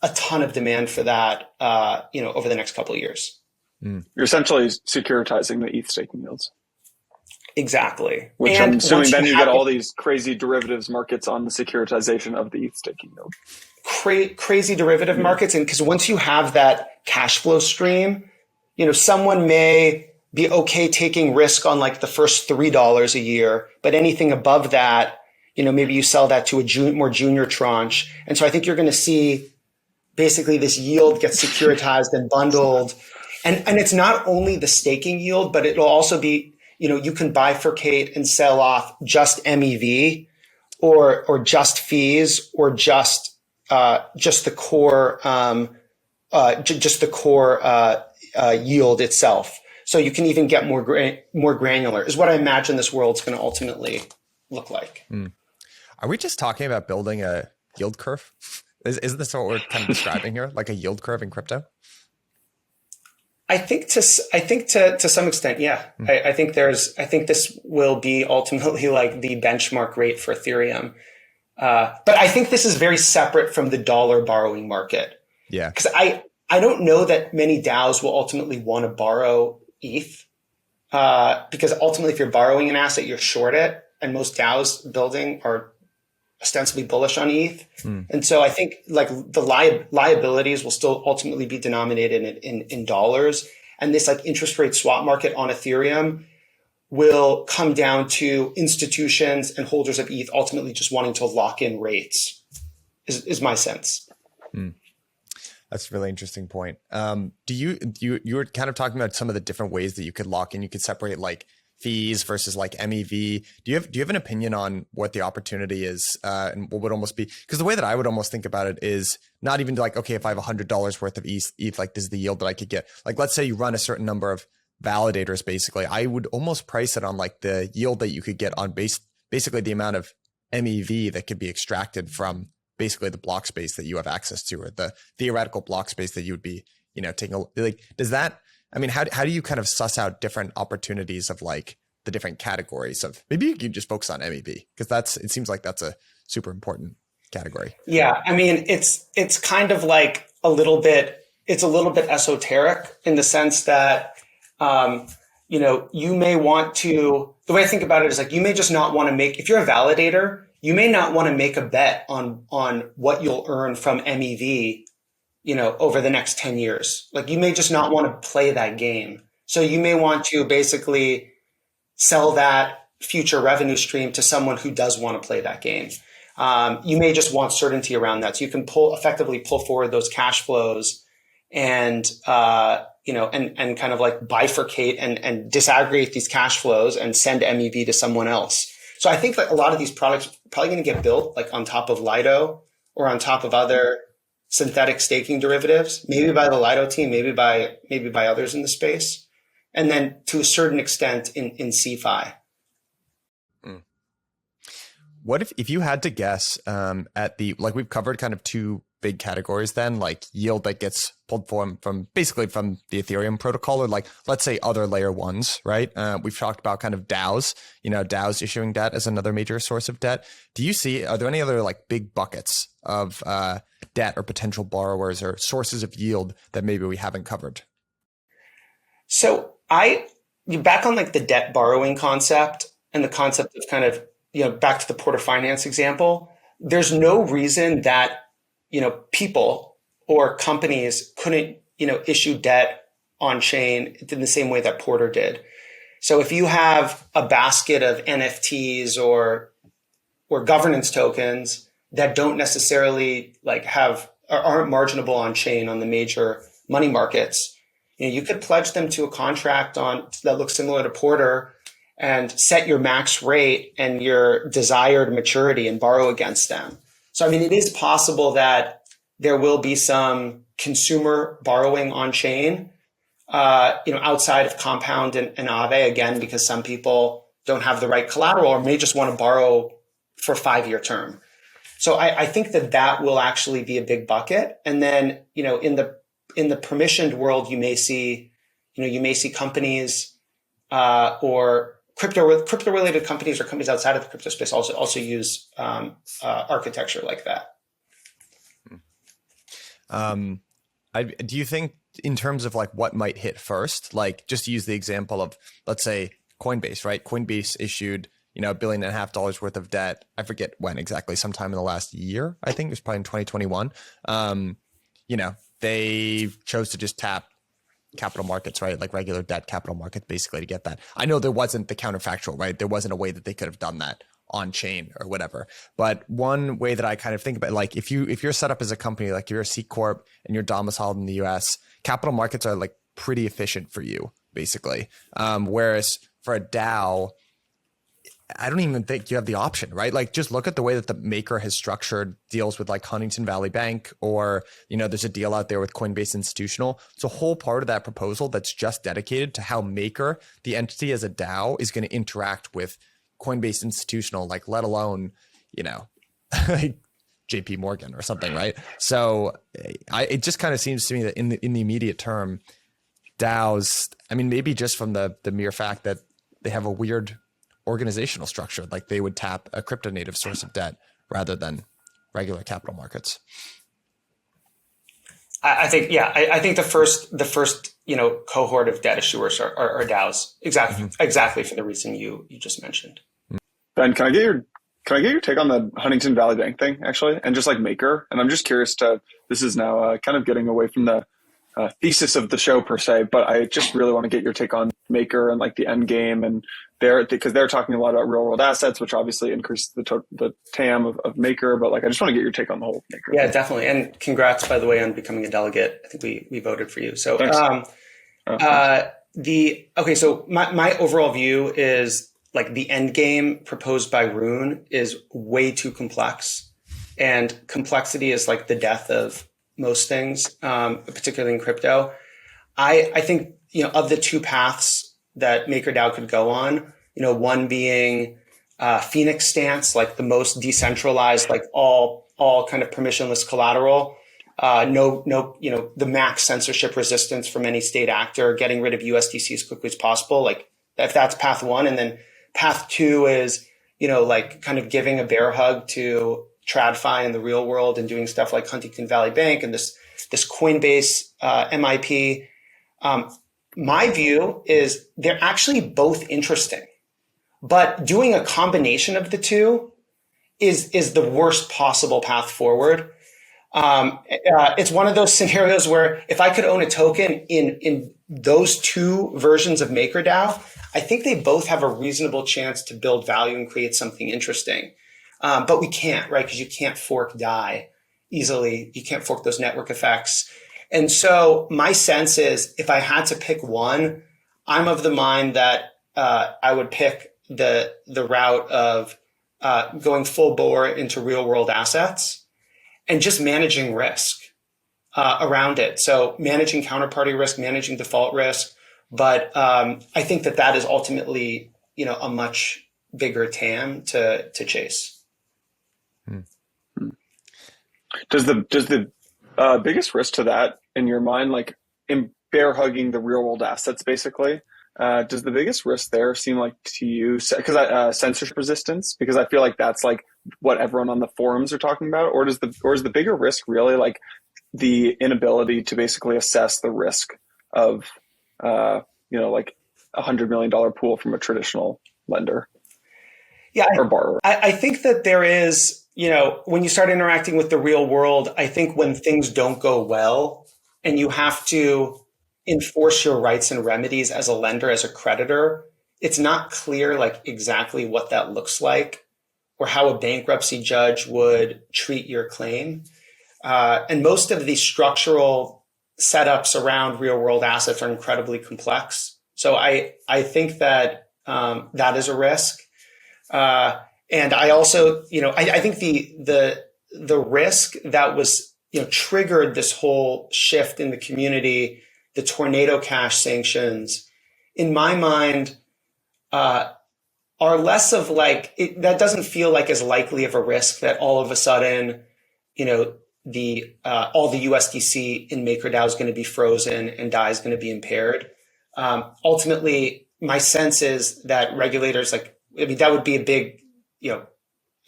a ton of demand for that, over the next couple of years. You're essentially securitizing the ETH staking yields. Exactly. Which I'm assuming then you get all these crazy derivatives markets on the securitization of the ETH staking yield. Crazy derivative markets. And because once you have that cash flow stream, someone may be okay taking risk on the first $3 a year, but anything above that, maybe you sell that to a more junior tranche. And so I think you're going to see basically this yield get securitized and bundled. And it's not only the staking yield, but it'll also be, you can bifurcate and sell off just MEV or just fees or just the core, yield itself. So you can even get more granular, is what I imagine this world's going to ultimately look like. Are we just talking about building a yield curve? Isn't this what we're kind of describing here, like a yield curve in crypto? I think to some extent, yeah. I think this will be ultimately the benchmark rate for Ethereum. But I think this is very separate from the dollar borrowing market. Yeah. Because I don't know that many DAOs will ultimately want to borrow ETH, because ultimately if you're borrowing an asset, you're short it. And most DAOs building are ostensibly bullish on ETH. And so I think like the liabilities will still ultimately be denominated in dollars. And this like interest rate swap market on Ethereum will come down to institutions and holders of ETH ultimately just wanting to lock in rates is my sense. That's a really interesting point. You were kind of talking about some of the different ways that you could lock in. You could separate like fees versus like MEV. Do you have an opinion on what the opportunity is and what would almost be? Because the way that I would almost think about it is not even like, okay, if I have $100 worth of ETH, like this is the yield that I could get. Like, let's say you run a certain number of validators, basically. I would almost price it on like the yield that you could get on basically the amount of MEV that could be extracted from basically the block space that you have access to, or the theoretical block space that you would be, taking like, does that, I mean, how do you kind of suss out different opportunities of like the different categories of, maybe you can just focus on MEV because it seems like that's a super important category. Yeah. I mean, it's kind of like a little bit esoteric in the sense that, you may want to, the way I think about it is like, you may just not want to if you're a validator, you may not want to make a bet on what you'll earn from MEV, over the next 10 years. Like you may just not want to play that game. So you may want to basically sell that future revenue stream to someone who does want to play that game. You may just want certainty around that. So you can effectively pull forward those cash flows and kind of like bifurcate and disaggregate these cash flows and send MEV to someone else. So I think that a lot of these products are probably going to get built like on top of Lido or on top of other synthetic staking derivatives, maybe by the Lido team, maybe by others in the space. And then to a certain extent in CeFi. What if you had to guess at like we've covered kind of two big categories then, like yield that gets pulled from basically from the Ethereum protocol, or like, let's say other layer ones, right? We've talked about kind of DAOs, DAOs issuing debt as another major source of debt. Are there any other like big buckets of debt or potential borrowers or sources of yield that maybe we haven't covered? So back on like the debt borrowing concept and the concept of kind of, back to the Porter Finance example, there's no reason that, people or companies couldn't, issue debt on chain in the same way that Porter did. So if you have a basket of NFTs or governance tokens that don't necessarily like aren't marginable on chain on the major money markets, you could pledge them to a contract that looks similar to Porter and set your max rate and your desired maturity and borrow against them. So, I mean, it is possible that there will be some consumer borrowing on chain, outside of Compound and Aave, again, because some people don't have the right collateral or may just want to borrow for a 5-year term. So I think that will actually be a big bucket. And then, in the permissioned world, you may see companies, or crypto related companies or companies outside of the crypto space also use architecture like that. Do you think in terms of like what might hit first, like just to use the example of, let's say Coinbase, right? Coinbase issued, $1.5 billion worth of debt. I forget when exactly, sometime in the last year, I think it was probably in 2021. They chose to just tap capital markets, right? Like regular debt capital markets, basically, to get that. I know there wasn't the counterfactual, right? There wasn't a way that they could have done that on chain or whatever. But one way that I kind of think about, like if you're set up as a company, like you're a C Corp and you're domiciled in the US, capital markets are like pretty efficient for you, basically. Whereas for a DAO, I don't even think you have the option, right? Like just look at the way that the Maker has structured deals with like Huntington Valley Bank, or, there's a deal out there with Coinbase Institutional. It's a whole part of that proposal that's just dedicated to how Maker, the entity as a DAO, is going to interact with Coinbase Institutional, like let alone, like JP Morgan or something, right? So it just kind of seems to me that in the immediate term, DAOs, I mean, maybe just from the mere fact that they have a weird organizational structure, like they would tap a crypto native source of debt rather than regular capital markets. I think the first cohort of debt issuers are DAOs, exactly for the reason you just mentioned. Ben, can I get your Can I get your take on the Huntington Valley Bank thing, actually, and just like Maker? And I'm just curious this is now kind of getting away from the thesis of the show per se, but I just really want to get your take on Maker and like the end game, and because they're talking a lot about real world assets, which obviously increase the TAM of Maker. But like, I just want to get your take on the whole Maker. Yeah, thing. Definitely. And congrats, by the way, on becoming a delegate. I think we voted for you. So, Thanks. So my overall view is like the end game proposed by Rune is way too complex, and complexity is like the death of most things, particularly in crypto. I think, of the two paths that MakerDAO could go on, one being Phoenix stance, like the most decentralized, like all kind of permissionless collateral, the max censorship resistance from any state actor, getting rid of USDC as quickly as possible. Like if that's path one, and then path two is, like kind of giving a bear hug to TradFi in the real world and doing stuff like Huntington Valley Bank and this Coinbase MIP. My view is they're actually both interesting, but doing a combination of the two is the worst possible path forward. It's one of those scenarios where if I could own a token in those two versions of MakerDAO, I think they both have a reasonable chance to build value and create something interesting. But we can't, right? Because you can't fork DAI easily. You can't fork those network effects. And so my sense is if I had to pick one, I'm of the mind that I would pick the route of going full bore into real world assets and just managing risk around it. So managing counterparty risk, managing default risk. But I think that is ultimately, a much bigger TAM to chase. Does the biggest risk to that in your mind, like in bear hugging the real world assets, basically, does the biggest risk there seem like to you? Because censorship resistance, because I feel like that's like what everyone on the forums are talking about, or is the bigger risk really like the inability to basically assess the risk of like $100 million pool from a traditional lender? Yeah, or borrower. I think that there is, when you start interacting with the real world, I think when things don't go well and you have to enforce your rights and remedies as a lender, as a creditor, it's not clear like exactly what that looks like or how a bankruptcy judge would treat your claim. And most of the structural setups around real world assets are incredibly complex. So I think that that is a risk. And I also, I think the risk that was, triggered this whole shift in the community, the Tornado Cash sanctions, in my mind, are less of like, that doesn't feel like as likely of a risk that all of a sudden, all the USDC in MakerDAO is going to be frozen and DAI is going to be impaired. Ultimately, my sense is that regulators that would be a big,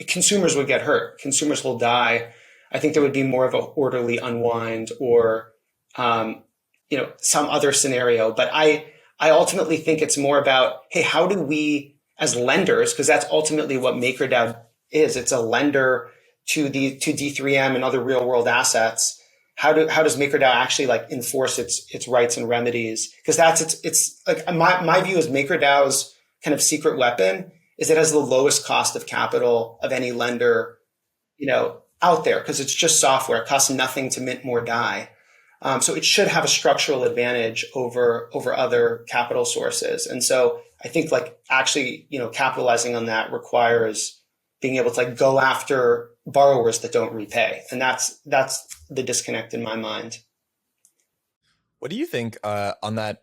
consumers would get hurt. Consumers will die. I think there would be more of an orderly unwind or, some other scenario. But I ultimately think it's more about, hey, how do we as lenders, because that's ultimately what MakerDAO is. It's a lender to D3M and other real world assets. How does MakerDAO actually enforce its rights and remedies? Because it's like my view is MakerDAO's kind of secret weapon is it has the lowest cost of capital of any lender, out there, because it's just software. It costs nothing to mint more DAI. So it should have a structural advantage over other capital sources. And so I think actually, capitalizing on that requires being able to go after borrowers that don't repay. And that's the disconnect in my mind. What do you think on that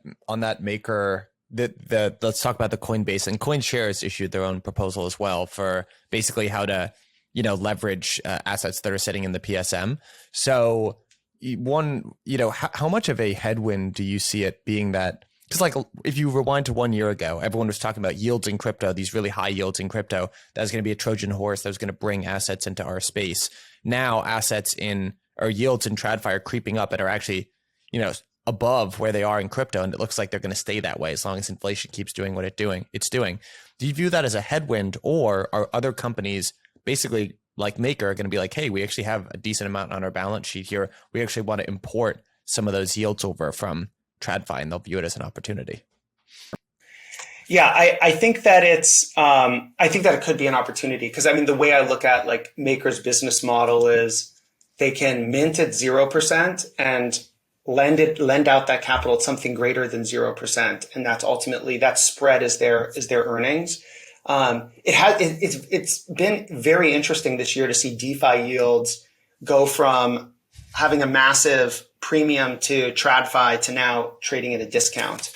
Maker? Let's talk about the Coinbase, and CoinShares issued their own proposal as well for basically how to, leverage assets that are sitting in the PSM. So how much of a headwind do you see it being that? Because if you rewind to 1 year ago, everyone was talking about yields in crypto, these really high yields in crypto. That was going to be a Trojan horse that was going to bring assets into our space. Now assets or yields in TradFi are creeping up and are actually, above where they are in crypto, and it looks like they're going to stay that way as long as inflation keeps doing what it's doing. Do you view that as a headwind, or are other companies basically like Maker are going to be like, hey, we actually have a decent amount on our balance sheet here. We actually want to import some of those yields over from TradFi, and they'll view it as an opportunity. Yeah, I think that I think that it could be an opportunity, because I mean, the way I look at like Maker's business model is they can mint at 0% and lend out that capital at something greater than 0%, and that's ultimately, that spread is their earnings. It's been very interesting this year to see DeFi yields go from having a massive premium to TradFi to now trading at a discount.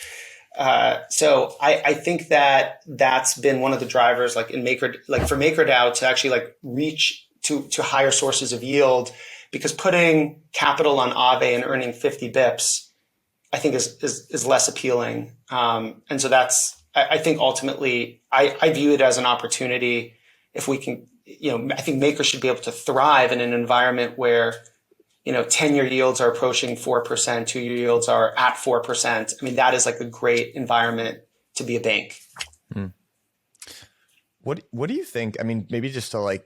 So I think that that's been one of the drivers, like in Maker, like for MakerDAO to actually like reach to higher sources of yield, because putting capital on Aave and earning 50 bips, I think is less appealing. And so I think ultimately I view it as an opportunity. If we can, I think Maker should be able to thrive in an environment where 10-year yields are approaching 4%, 2-year yields are at 4%. I mean, that is like a great environment to be a bank. What do you think? I mean, maybe just to like,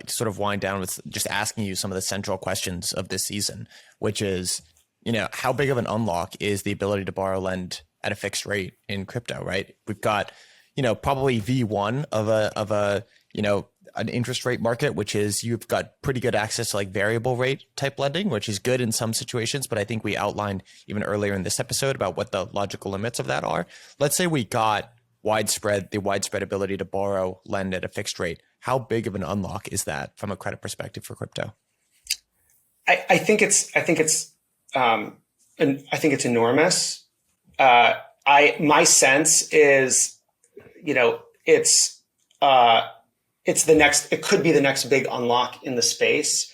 sort of wind down with just asking you some of the central questions of this season, which is, how big of an unlock is the ability to lend at a fixed rate in crypto, right? We've got, probably V1 of a an interest rate market, which is you've got pretty good access to like variable rate type lending, which is good in some situations. But I think we outlined even earlier in this episode about what the logical limits of that are. Let's say we got the widespread ability to lend at a fixed rate. How big of an unlock is that from a credit perspective for crypto? I think it's enormous. My sense is, it could be the next big unlock in the space.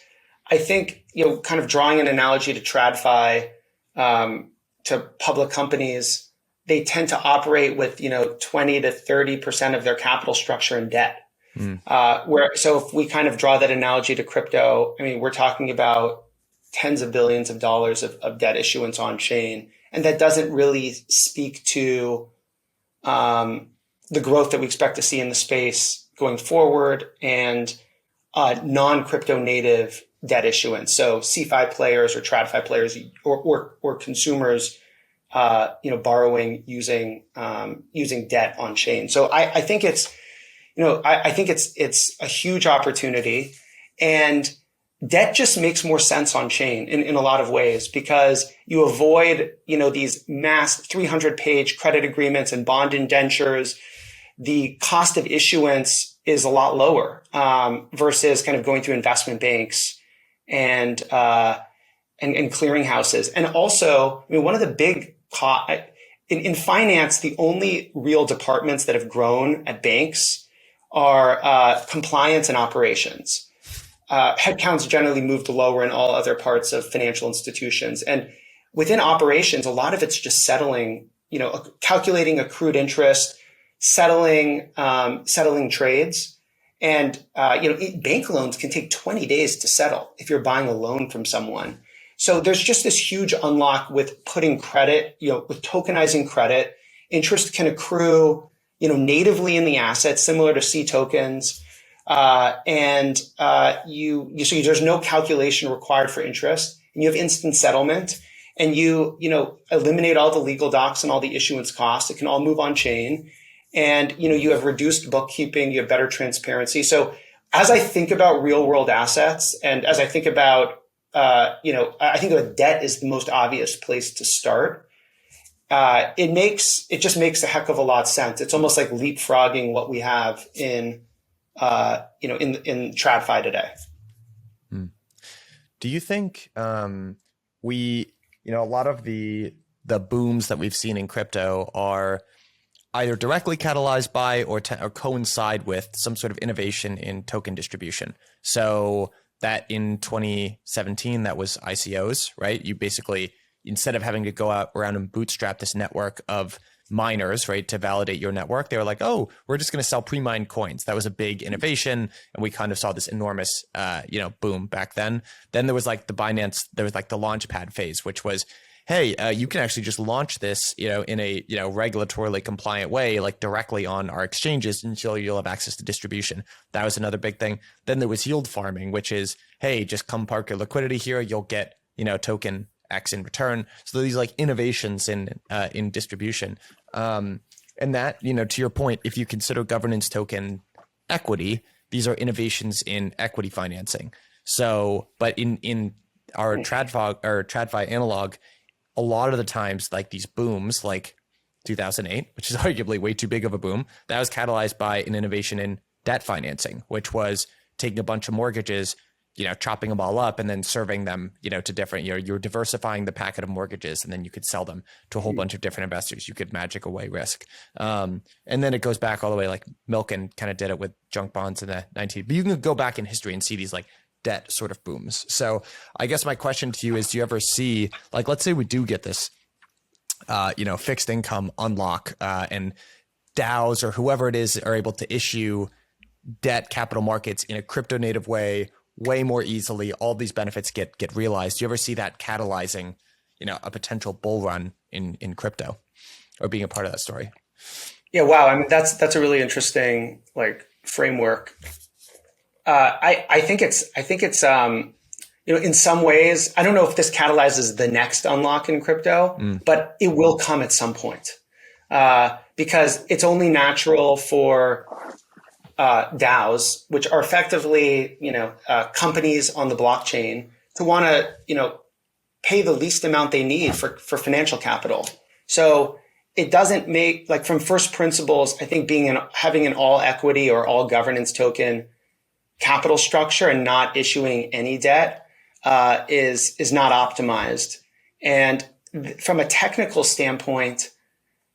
I think, kind of drawing an analogy to TradFi, to public companies, they tend to operate with, 20 to 30% of their capital structure in debt. So if we kind of draw that analogy to crypto, I mean, we're talking about tens of billions of dollars of debt issuance on chain. And that doesn't really speak to, the growth that we expect to see in the space going forward, and non-crypto native debt issuance. So CeFi players or TradFi players or consumers, borrowing using debt on chain. So I think it's a huge opportunity, and debt just makes more sense on chain in a lot of ways, because you avoid, these mass 300-page credit agreements and bond indentures. The cost of issuance is a lot lower, versus kind of going through investment banks and clearinghouses. And also, I mean, one of the big in finance, the only real departments that have grown at banks are compliance and operations. Headcounts generally moved lower in all other parts of financial institutions. And within operations, a lot of it's just settling, calculating accrued interest, settling trades. And, bank loans can take 20 days to settle if you're buying a loan from someone. So there's just this huge unlock with putting credit, with tokenizing credit. Interest can accrue, natively in the asset, similar to C tokens. So there's no calculation required for interest, and you have instant settlement, and you eliminate all the legal docs and all the issuance costs. It can all move on chain. And, you have reduced bookkeeping, you have better transparency. So as I think about real world assets, and as I think about, I think of debt is the most obvious place to start. It just makes a heck of a lot of sense. It's almost like leapfrogging what we have in TradFi today. Do you think, a lot of the booms that we've seen in crypto are either directly catalyzed by or coincide with some sort of innovation in token distribution? So that in 2017, that was ICOs, right? You basically, instead of having to go out around and bootstrap this network of miners, right, to validate your network, they were like, oh, we're just going to sell pre-mined coins. That was a big innovation. And we kind of saw this enormous, boom back then. Then there was like the Binance, there was like the Launchpad phase, which was, hey, you can actually just launch this, in a, regulatorily compliant way, like directly on our exchanges until you'll have access to distribution. That was another big thing. Then there was yield farming, which is, hey, just come park your liquidity here. You'll get, token X in return. So these like innovations in distribution. And that, to your point, if you consider governance token equity, these are innovations in equity financing. So, but in our TradFi analog, a lot of the times, like these booms, like 2008, which is arguably way too big of a boom, that was catalyzed by an innovation in debt financing, which was taking a bunch of mortgages, chopping them all up and then serving them, to different, you're diversifying the packet of mortgages, and then you could sell them to a whole bunch of different investors. You could magic away risk. And then it goes back all the way, like Milken kind of did it with junk bonds in the 19, but you can go back in history and see these like debt sort of booms. So I guess my question to you is, do you ever see, like, let's say we do get this, fixed income unlock, and DAOs or whoever it is are able to issue debt capital markets in a crypto native way more easily. All these benefits get realized. Do you ever see that catalyzing, a potential bull run in crypto, or being a part of that story? Yeah. Wow. I mean, that's a really interesting like framework. I think it's in some ways, I don't know if this catalyzes the next unlock in crypto, but it will come at some point, because it's only natural for DAOs, which are effectively, companies on the blockchain, to want to, pay the least amount they need for financial capital. So it doesn't make, like, from first principles, I think having an all equity or all governance token capital structure and not issuing any debt is not optimized. And from a technical standpoint,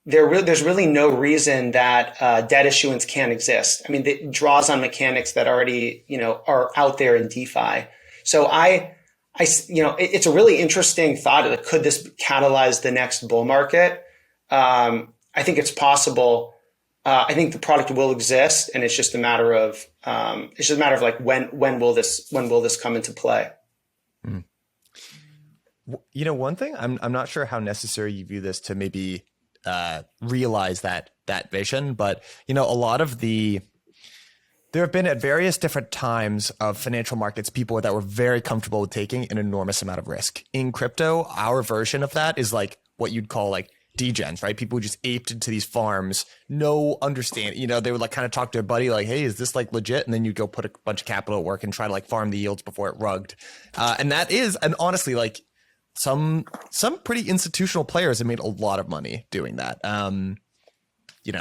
there's really no reason that debt issuance can't exist. I mean, it draws on mechanics that already are out there in DeFi. So it's a really interesting thought. Could this catalyze the next bull market? I think it's possible. I think the product will exist, and it's just a matter of like when will this come into play? One thing I'm not sure how necessary you view this to maybe realize that vision, but a lot of there have been at various different times of financial markets people that were very comfortable with taking an enormous amount of risk. In crypto, our version of that is like what you'd call like degens, right? People who just aped into these farms, no understanding. They would like kind of talk to a buddy like, hey, is this like legit? And then you go put a bunch of capital at work and try to like farm the yields before it rugged. And that is, and honestly, like some pretty institutional players have made a lot of money doing that. You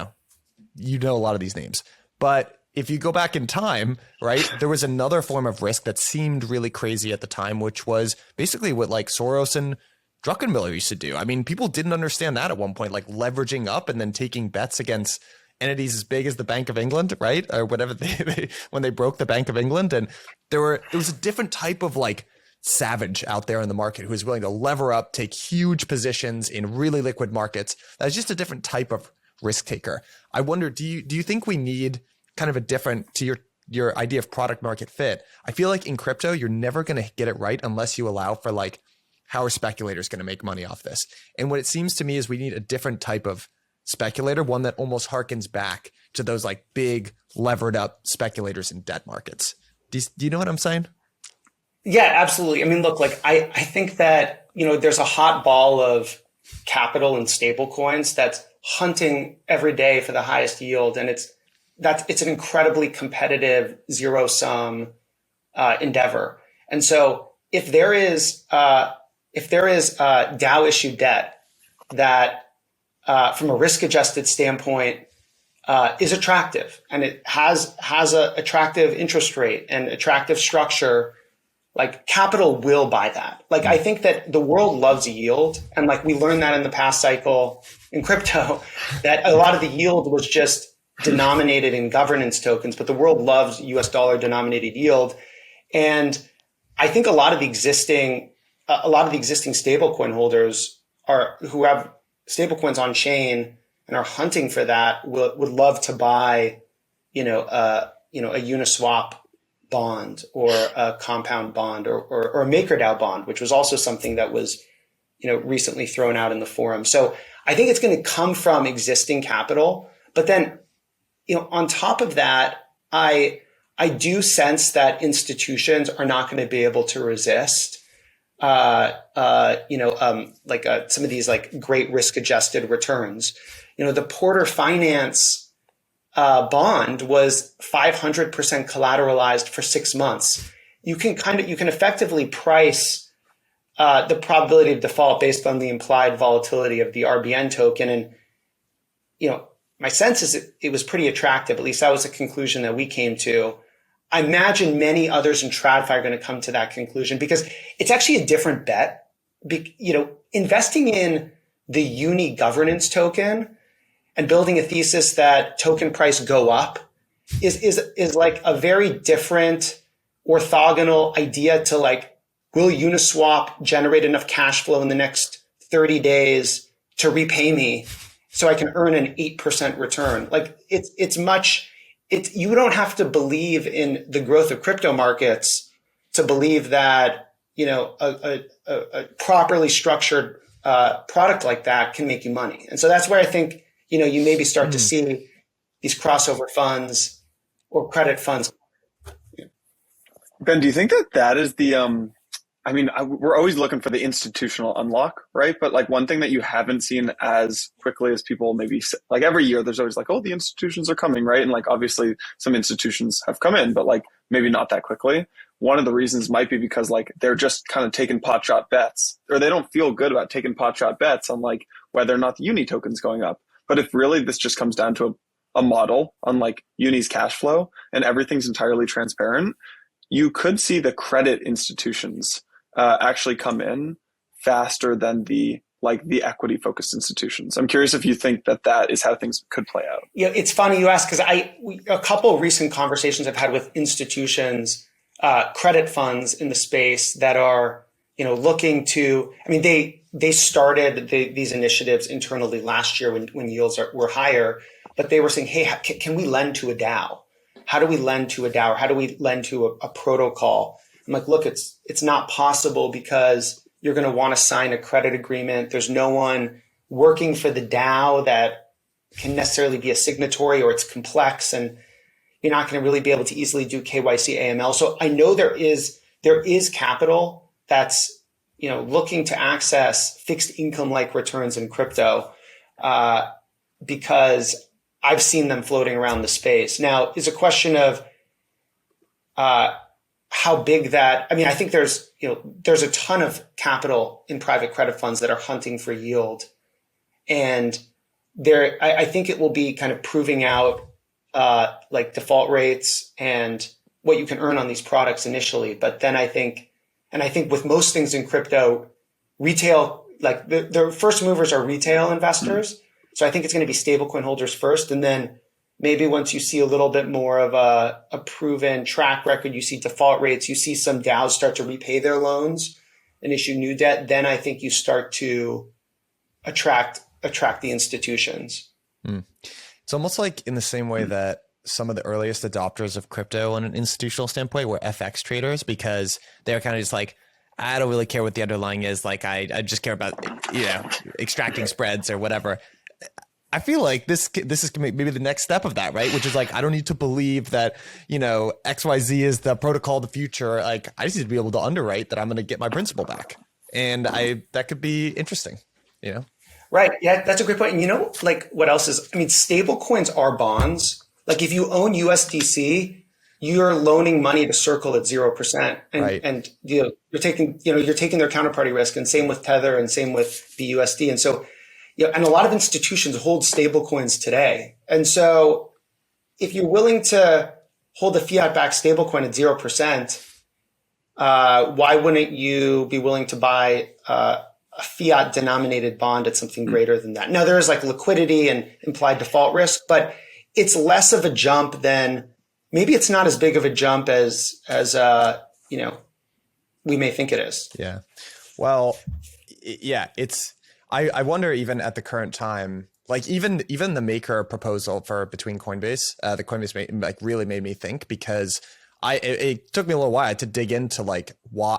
know a lot of these names, but if you go back in time, right, there was another form of risk that seemed really crazy at the time, which was basically what like Soros and Druckenmiller used to do. I mean, people didn't understand that at one point, like leveraging up and then taking bets against entities as big as the Bank of England, right? Or whatever when they broke the Bank of England. And there was a different type of like savage out there in the market who was willing to lever up, take huge positions in really liquid markets. That's just a different type of risk taker. I wonder, do you think we need kind of a different, to your idea of product market fit? I feel like in crypto, you're never going to get it right unless you allow for like, how are speculators going to make money off this? And what it seems to me is we need a different type of speculator, one that almost harkens back to those like big levered up speculators in debt markets. Do you know what I'm saying? Yeah, absolutely. I mean, look, like I think that, there's a hot ball of capital and stable coins that's hunting every day for the highest yield. And it's an incredibly competitive zero sum endeavor. And so if there is DAO issued debt that from a risk adjusted standpoint is attractive, and it has a attractive interest rate and attractive structure, like capital will buy that. Like I think that the world loves yield, and like we learned that in the past cycle in crypto, that a lot of the yield was just denominated in governance tokens, but the world loves US dollar denominated yield. And I think a lot of the existing stablecoin holders who have stablecoins on chain and are hunting for that would love to buy, a Uniswap bond or a compound bond or a MakerDAO bond, which was also something that was, recently thrown out in the forum. So I think it's going to come from existing capital. But then, on top of that, I do sense that institutions are not going to be able to resist, some of these like great risk-adjusted returns. The Porter Finance bond was 500% collateralized for 6 months. You can effectively price the probability of default based on the implied volatility of the RBN token. And, my sense is it was pretty attractive. At least that was a conclusion that we came to. I imagine many others in TradFi are going to come to that conclusion because it's actually a different bet. Investing in the uni governance token and building a thesis that token price go up is like a very different orthogonal idea to like, will Uniswap generate enough cash flow in the next 30 days to repay me so I can earn an 8% return? Like you don't have to believe in the growth of crypto markets to believe that, a properly structured product like that can make you money. And so that's where I think, you maybe start to see these crossover funds or credit funds. Ben, do you think that is the, we're always looking for the institutional unlock, right? But like one thing that you haven't seen as quickly as people maybe like every year, there's always like, oh, the institutions are coming, right? And like, obviously some institutions have come in, but like maybe not that quickly. One of the reasons might be because like they're just kind of taking pot shot bets, or they don't feel good about taking pot shot bets on like whether or not the uni token's going up. But if really this just comes down to a model on like uni's cash flow and everything's entirely transparent, you could see the credit institutions actually come in faster than the equity focused institutions. I'm curious if you think that is how things could play out. Yeah, it's funny you ask because a couple of recent conversations I've had with institutions, credit funds in the space that are looking to. They started these initiatives internally last year when yields were higher, but they were saying, hey, can we lend to a DAO? How do we lend to a DAO? Or how do we lend to a protocol? I'm like, look, it's not possible because you're going to want to sign a credit agreement. There's no one working for the DAO that can necessarily be a signatory, or it's complex, and you're not going to really be able to easily do KYC AML. So I know there is capital that's looking to access fixed income like returns in crypto because I've seen them floating around the space. Now, is a question of how big that. I think there's a ton of capital in private credit funds that are hunting for yield, and I think it will be kind of proving out like default rates and what you can earn on these products initially. But then I think with most things in crypto, retail, like the first movers are retail investors. Mm-hmm. So I think it's going to be stablecoin holders first. And then maybe once you see a little bit more of a proven track record, you see default rates, you see some DAOs start to repay their loans and issue new debt, then I think you start to attract the institutions. Mm. It's almost like in the same way that some of the earliest adopters of crypto on an institutional standpoint were FX traders, because they're kind of just like, I don't really care what the underlying is. Like I just care about, extracting spreads or whatever. I feel like this is maybe the next step of that, right? Which is like, I don't need to believe that, XYZ is the protocol of the future. Like I just need to be able to underwrite that I'm going to get my principal back. And that could be interesting, Right. Yeah, that's a great point. And like what else is, stable coins are bonds. Like if you own USDC, you're loaning money to Circle at 0%. And, right. And you're taking their counterparty risk, and same with Tether and same with BUSD. And so, and a lot of institutions hold stable coins today. And so if you're willing to hold a fiat-backed stablecoin at 0%, why wouldn't you be willing to buy a fiat-denominated bond at something greater than that? Now, there is like liquidity and implied default risk, but it's less of a jump than, maybe it's not as big of a jump as we may think it is. Yeah. Well, yeah, I wonder even at the current time, like even the Maker proposal for between Coinbase, the Coinbase really made me think, because it took me a little while to dig into like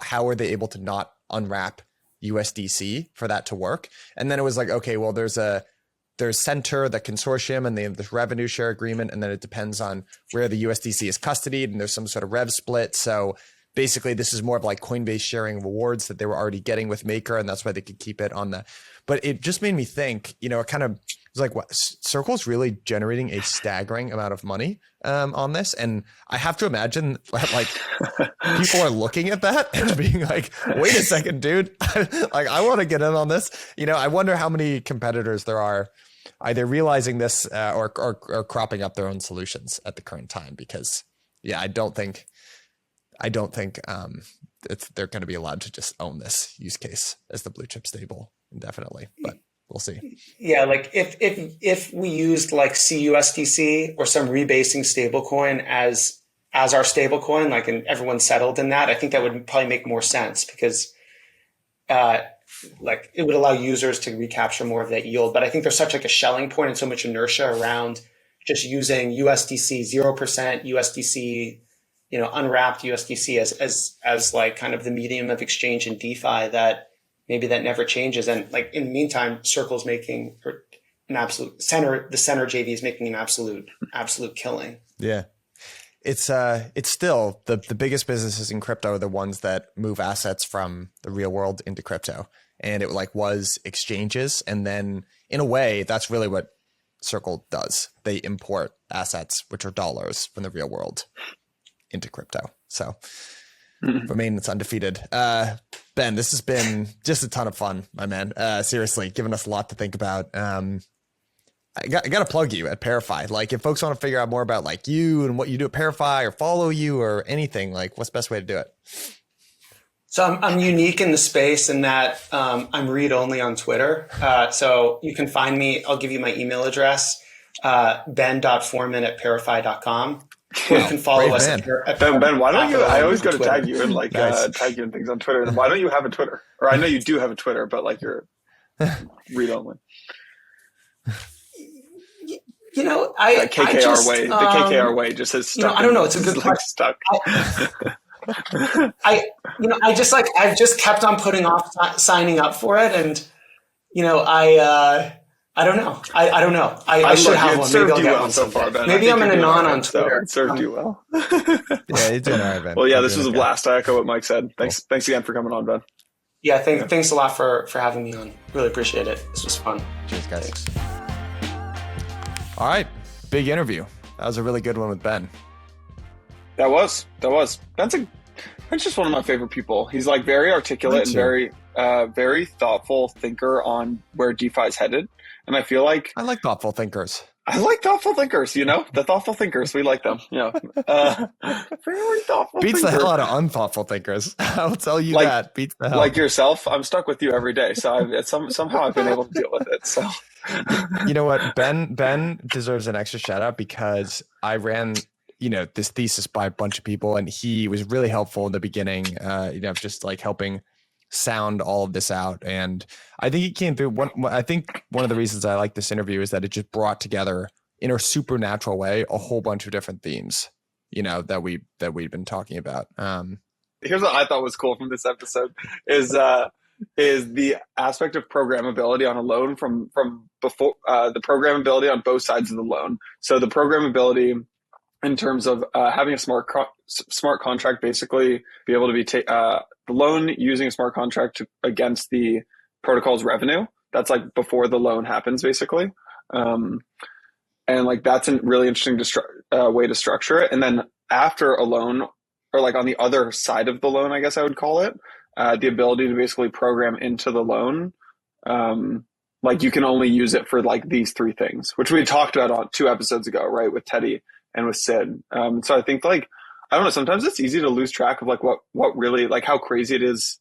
how are they able to not unwrap USDC for that to work. And then it was like, okay, well, there's Center, the consortium, and they have this revenue share agreement. And then it depends on where the USDC is custodied, and there's some sort of rev split. So basically this is more of like Coinbase sharing rewards that they were already getting with Maker. And that's why they could keep it on but it just made me think, it kind of was like, what, Circle's really generating a staggering amount of money on this. And I have to imagine like people are looking at that and being like, wait a second, dude, like I want to get in on this. I wonder how many competitors there are either realizing this or cropping up their own solutions at the current time, because I don't think they're going to be allowed to just own this use case as the blue chip stable indefinitely, but we'll see. Yeah, like if we used like CUSDC or some rebasing stablecoin as our stablecoin, like, and everyone settled in that, I think that would probably make more sense, because like it would allow users to recapture more of that yield. But I think there's such like a shelling point and so much inertia around just using USDC 0% USDC, unwrapped USDC as like kind of the medium of exchange in DeFi, that maybe that never changes. And like in the meantime, Circle's making an absolute the Center JV is making an absolute killing. Yeah. It's still the biggest businesses in crypto are the ones that move assets from the real world into crypto. And it was exchanges. And then in a way, that's really what Circle does. They import assets, which are dollars, from the real world into crypto. So remain it's undefeated. Ben, this has been just a ton of fun, my man. Seriously, giving us a lot to think about. I got to plug you at ParaFi. Like, if folks want to figure out more about like you and what you do at ParaFi, or follow you or anything, like, what's the best way to do it? So I'm unique in the space in that I'm read only on Twitter. So you can find me. I'll give you my email address, ben.forman@parafi.com. Or you can follow us at Ben, why don't you? I always go to tag you and like tag you and things on Twitter. And why don't you have a Twitter? Or I know you do have a Twitter, but like you're read only. I KKR just, way. The KKR way just has stuck. I don't know. It's a good like stuck. I've just kept on putting off signing up for it, and I don't know. I don't know. I should have one. Maybe I'll get one so far, Ben. Maybe I'm an anon on Twitter. It served you well. Yeah, you're doing all right, Ben. Well, yeah, this was a blast. I echo what Mike said. Thanks again for coming on, Ben. Yeah, thanks a lot for having me on. Really appreciate it. This was fun. Cheers, guys. Thanks. All right, big interview. That was a really good one with Ben. That was. Ben's just one of my favorite people. He's like very articulate and very thoughtful thinker on where DeFi is headed. And I feel like I like thoughtful thinkers. The thoughtful thinkers. We like them. Very thoughtful. Beats the hell out of unthoughtful thinkers. I'll tell you that. Beats the hell. Like yourself, I'm stuck with you every day. So somehow I've been able to deal with it. So you know what? Ben deserves an extra shout out, because I ran this thesis by a bunch of people, and he was really helpful in the beginning. Just like helping sound all of this out. And I think he came through. I think one of the reasons I like this interview is that it just brought together in a supernatural way a whole bunch of different themes, that we've been talking about. Here's what I thought was cool from this episode is the aspect of programmability on a loan from before, the programmability on both sides of the loan. So the programmability in terms of having a smart contract, basically be able to be the loan using a smart contract against the protocol's revenue. That's like before the loan happens, basically. And like that's a really interesting way to structure it. And then after a loan, or like on the other side of the loan, I guess I would call it, the ability to basically program into the loan. Like you can only use it for like these three things, which we talked about on 2 episodes ago, right? With Teddy and with Sid. So I think like, I don't know, sometimes it's easy to lose track of like what really, like how crazy it is,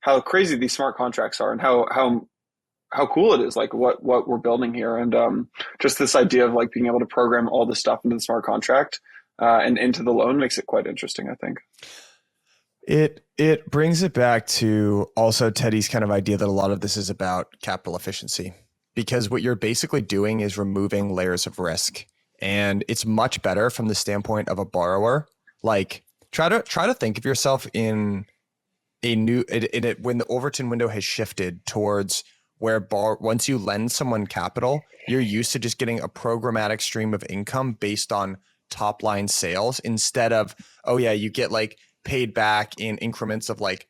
how crazy these smart contracts are, and how cool it is, like what we're building here. And just this idea of like being able to program all this stuff into the smart contract and into the loan makes it quite interesting, I think. It brings it back to also Teddy's kind of idea that a lot of this is about capital efficiency, because what you're basically doing is removing layers of risk. And it's much better from the standpoint of a borrower. Like try to think of yourself in when the Overton window has shifted towards where once you lend someone capital, you're used to just getting a programmatic stream of income based on top line sales instead of, oh yeah, you get like paid back in increments of like,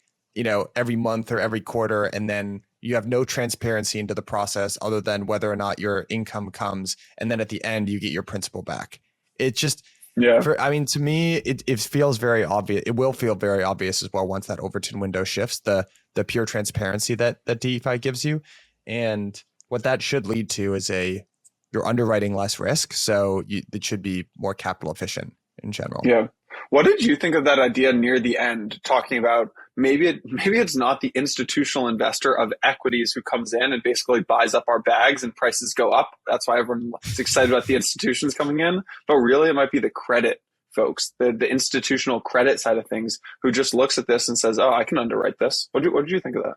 every month or every quarter, and then you have no transparency into the process other than whether or not your income comes, and then at the end you get your principal back. It just, to me, it feels very obvious. It will feel very obvious as well once that Overton window shifts, the pure transparency that DeFi gives you. And what that should lead to is you're underwriting less risk, so it should be more capital efficient in general. Yeah. What did you think of that idea near the end, talking about maybe it's not the institutional investor of equities who comes in and basically buys up our bags and prices go up. That's why everyone's excited about the institutions coming in. But really, it might be the credit folks, the institutional credit side of things, who just looks at this and says, "Oh, I can underwrite this." What did you think of that?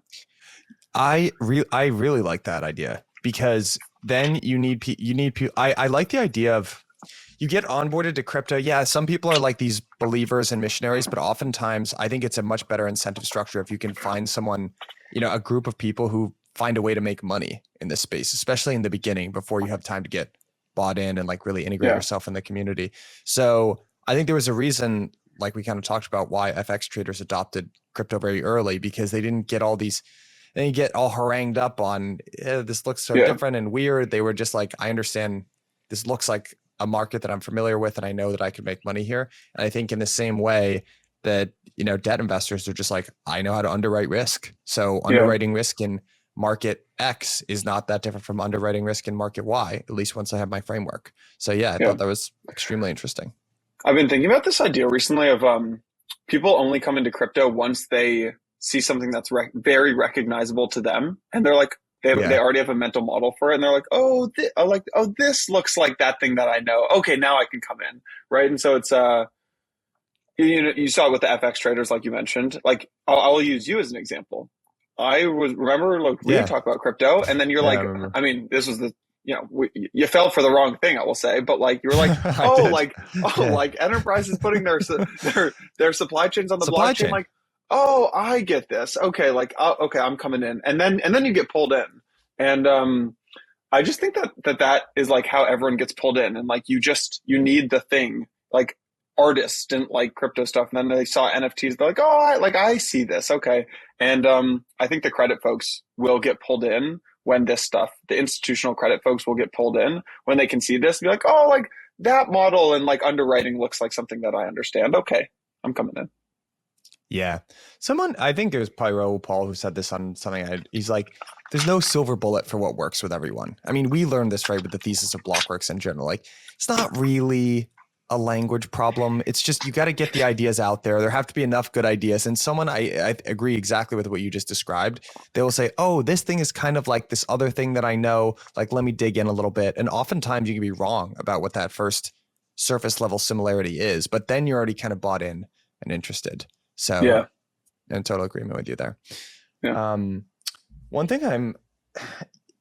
I really like that idea, because then I like the idea of, you get onboarded to crypto. Yeah, some people are like these believers and missionaries, but oftentimes I think it's a much better incentive structure if you can find someone, a group of people who find a way to make money in this space, especially in the beginning before you have time to get bought in and like really integrate yourself in the community. So I think there was a reason, like we kind of talked about, why FX traders adopted crypto very early, because they didn't get all these, they didn't get all harangued up on this looks so different and weird. They were just like, I understand this looks like a market that I'm familiar with, and I know that I could make money here. And I think in the same way that, debt investors are just like, I know how to underwrite risk. So underwriting risk in market X is not that different from underwriting risk in market Y, at least once I have my framework. So I thought that was extremely interesting. I've been thinking about this idea recently of people only come into crypto once they see something that's very recognizable to them. And they're like, they already have a mental model for it, and they're like, this looks like that thing that I know. Okay, now I can come in, right? And so it's you saw it with the FX traders, like you mentioned. Like I'll use you as an example. I remember we talk about crypto, and then you're like, I mean, this was you fell for the wrong thing, I will say, but like you were like, like enterprises putting their supply chains on the blockchain, like. Oh, I get this. Okay, okay, I'm coming in, and then you get pulled in, and I just think that is like how everyone gets pulled in, and like you need the thing. Like artists didn't like crypto stuff, and then they saw NFTs. They're like, oh, I see this. Okay, and I think the credit folks will get pulled in when this stuff. The institutional credit folks will get pulled in when they can see this and be like, oh, like that model and like underwriting looks like something that I understand. Okay, I'm coming in. Yeah. I think it was probably Raoul Paul who said this on something. He's like, there's no silver bullet for what works with everyone. I mean, we learned this, right, with the thesis of Blockworks in general. Like, it's not really a language problem. It's just, you got to get the ideas out there. There have to be enough good ideas. And I agree exactly with what you just described. They will say, oh, this thing is kind of like this other thing that I know. Like, let me dig in a little bit. And oftentimes you can be wrong about what that first surface level similarity is, but then you're already kind of bought in and interested. So in total agreement with you there. Yeah. One thing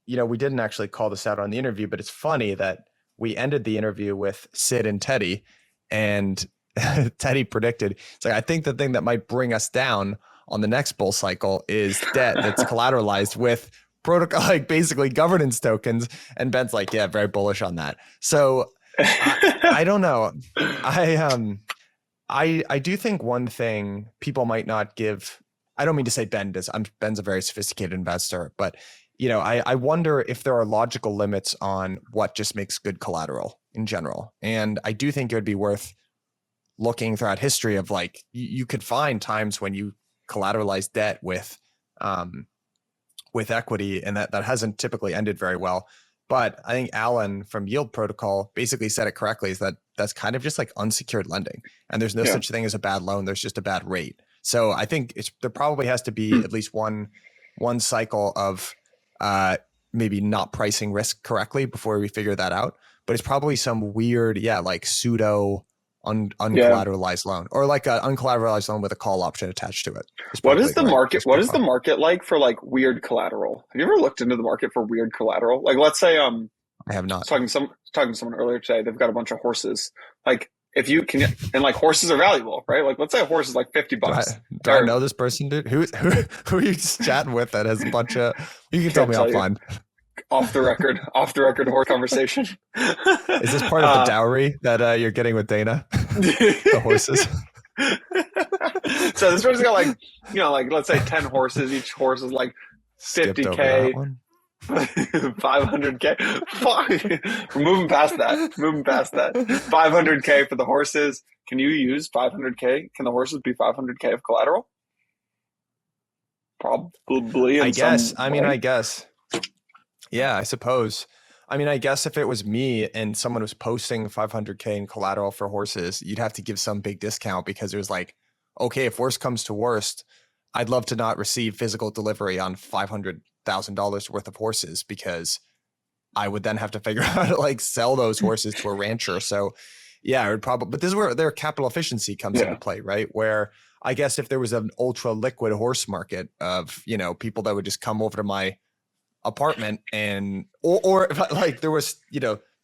we didn't actually call this out on the interview, but it's funny that we ended the interview with Sid and Teddy, and Teddy predicted, it's like, I think the thing that might bring us down on the next bull cycle is debt that's collateralized with protocol, like basically governance tokens. And Ben's like, yeah, very bullish on that. So I don't know. I do think one thing people might not give, I don't mean to say Ben does, Ben's a very sophisticated investor, but I wonder if there are logical limits on what just makes good collateral in general. And I do think it would be worth looking throughout history of like, you could find times when you collateralize debt with equity, and that hasn't typically ended very well. But I think Alan from Yield Protocol basically said it correctly, is that's kind of just like unsecured lending. And there's no such thing as a bad loan. There's just a bad rate. So I think there probably has to be at least one cycle of maybe not pricing risk correctly before we figure that out. But it's probably some weird, like pseudo uncollateralized loan, or like an uncollateralized loan with a call option attached to it. What is the market? What is the market like for like weird collateral? Have you ever looked into the market for weird collateral? Like, let's say I have not. Talking to someone earlier today. They've got a bunch of horses. Like, if you can, and like horses are valuable, right? Like let's say a horse is like $50. Do I know this person, dude? Who are you just chatting with that has a bunch of? You can tell me offline. Off the record horse conversation. Is this part of the dowry that you're getting with Dana? The horses. So this person's got like, like let's say 10 horses. Each horse is like $50K, 500K. We're moving past that. 500K for the horses. Can you use 500K? Can the horses be 500K of collateral? Probably. I guess. Yeah, I suppose. I mean, I guess if it was me and someone was posting 500K in collateral for horses, you'd have to give some big discount because it was like, okay, if worst comes to worst, I'd love to not receive physical delivery on $500,000 worth of horses because I would then have to figure out how to like sell those horses to a rancher. So yeah, it would probably, but this is where their capital efficiency comes into play, right? Where I guess if there was an ultra liquid horse market of, people that would just come over to my apartment and, or if like there was,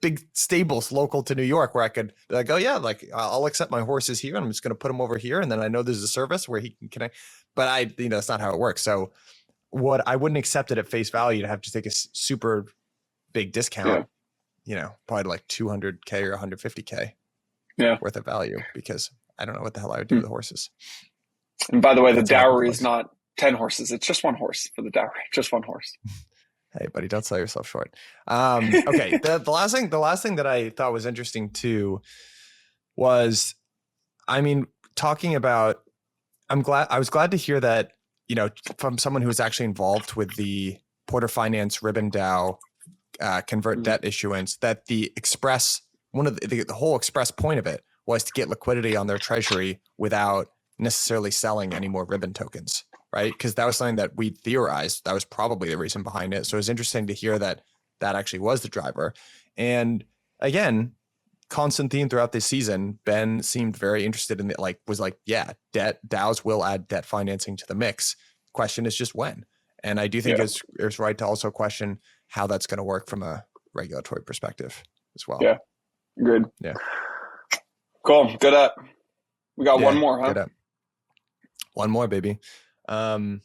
big stables local to New York where I could be like, oh yeah, like I'll accept my horses here and I'm just going to put them over here. And then I know there's a service where he can connect, but that's not how it works. So I wouldn't accept it at face value to have to take a super big discount, probably like 200K or 150K worth of value because I don't know what the hell I would do with the horses. And by the way, the dowry is not 10 horses. It's just one horse for the dowry. Just one horse. Hey, buddy, don't sell yourself short. Okay. The last thing that I thought was interesting too was, talking about, I was glad to hear that, from someone who was actually involved with the Porter Finance Ribbon DAO convert debt issuance, that the whole express point of it was to get liquidity on their treasury without necessarily selling any more Ribbon tokens. Right? Because that was something that we theorized. That was probably the reason behind it. So it was interesting to hear that actually was the driver. And again, constant theme throughout this season, Ben seemed very interested in it, DAOs will add debt financing to the mix. Question is just when. And I do think it's right to also question how that's going to work from a regulatory perspective as well. Yeah. Good. Yeah. Cool. Good up. We got one more, huh? Good up. One more, baby. Should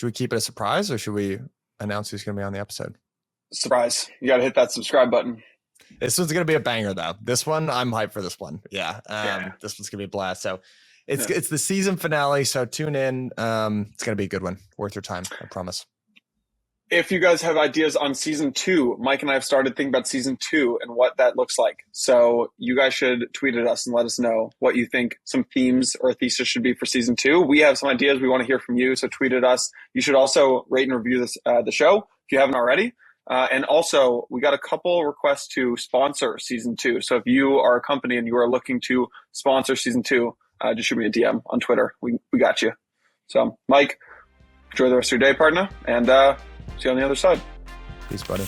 we keep it a surprise or should we announce who's going to be on the episode? Surprise. You got to hit that subscribe button. This one's going to be a banger though. This one, I'm hyped for this one. Yeah. This one's going to be a blast. So it's the season finale. So tune in. It's going to be a good one. Worth your time. I promise. If you guys have ideas on season 2, Mike and I have started thinking about season 2 and what that looks like. So you guys should tweet at us and let us know what you think some themes or thesis should be for season 2. We have some ideas. We want to hear from you. So tweet at us. You should also rate and review the show if you haven't already. And also, we got a couple requests to sponsor season 2. So if you are a company and you are looking to sponsor season 2, just shoot me a DM on Twitter. We got you. So Mike, enjoy the rest of your day, partner. And see you on the other side. Peace, buddy.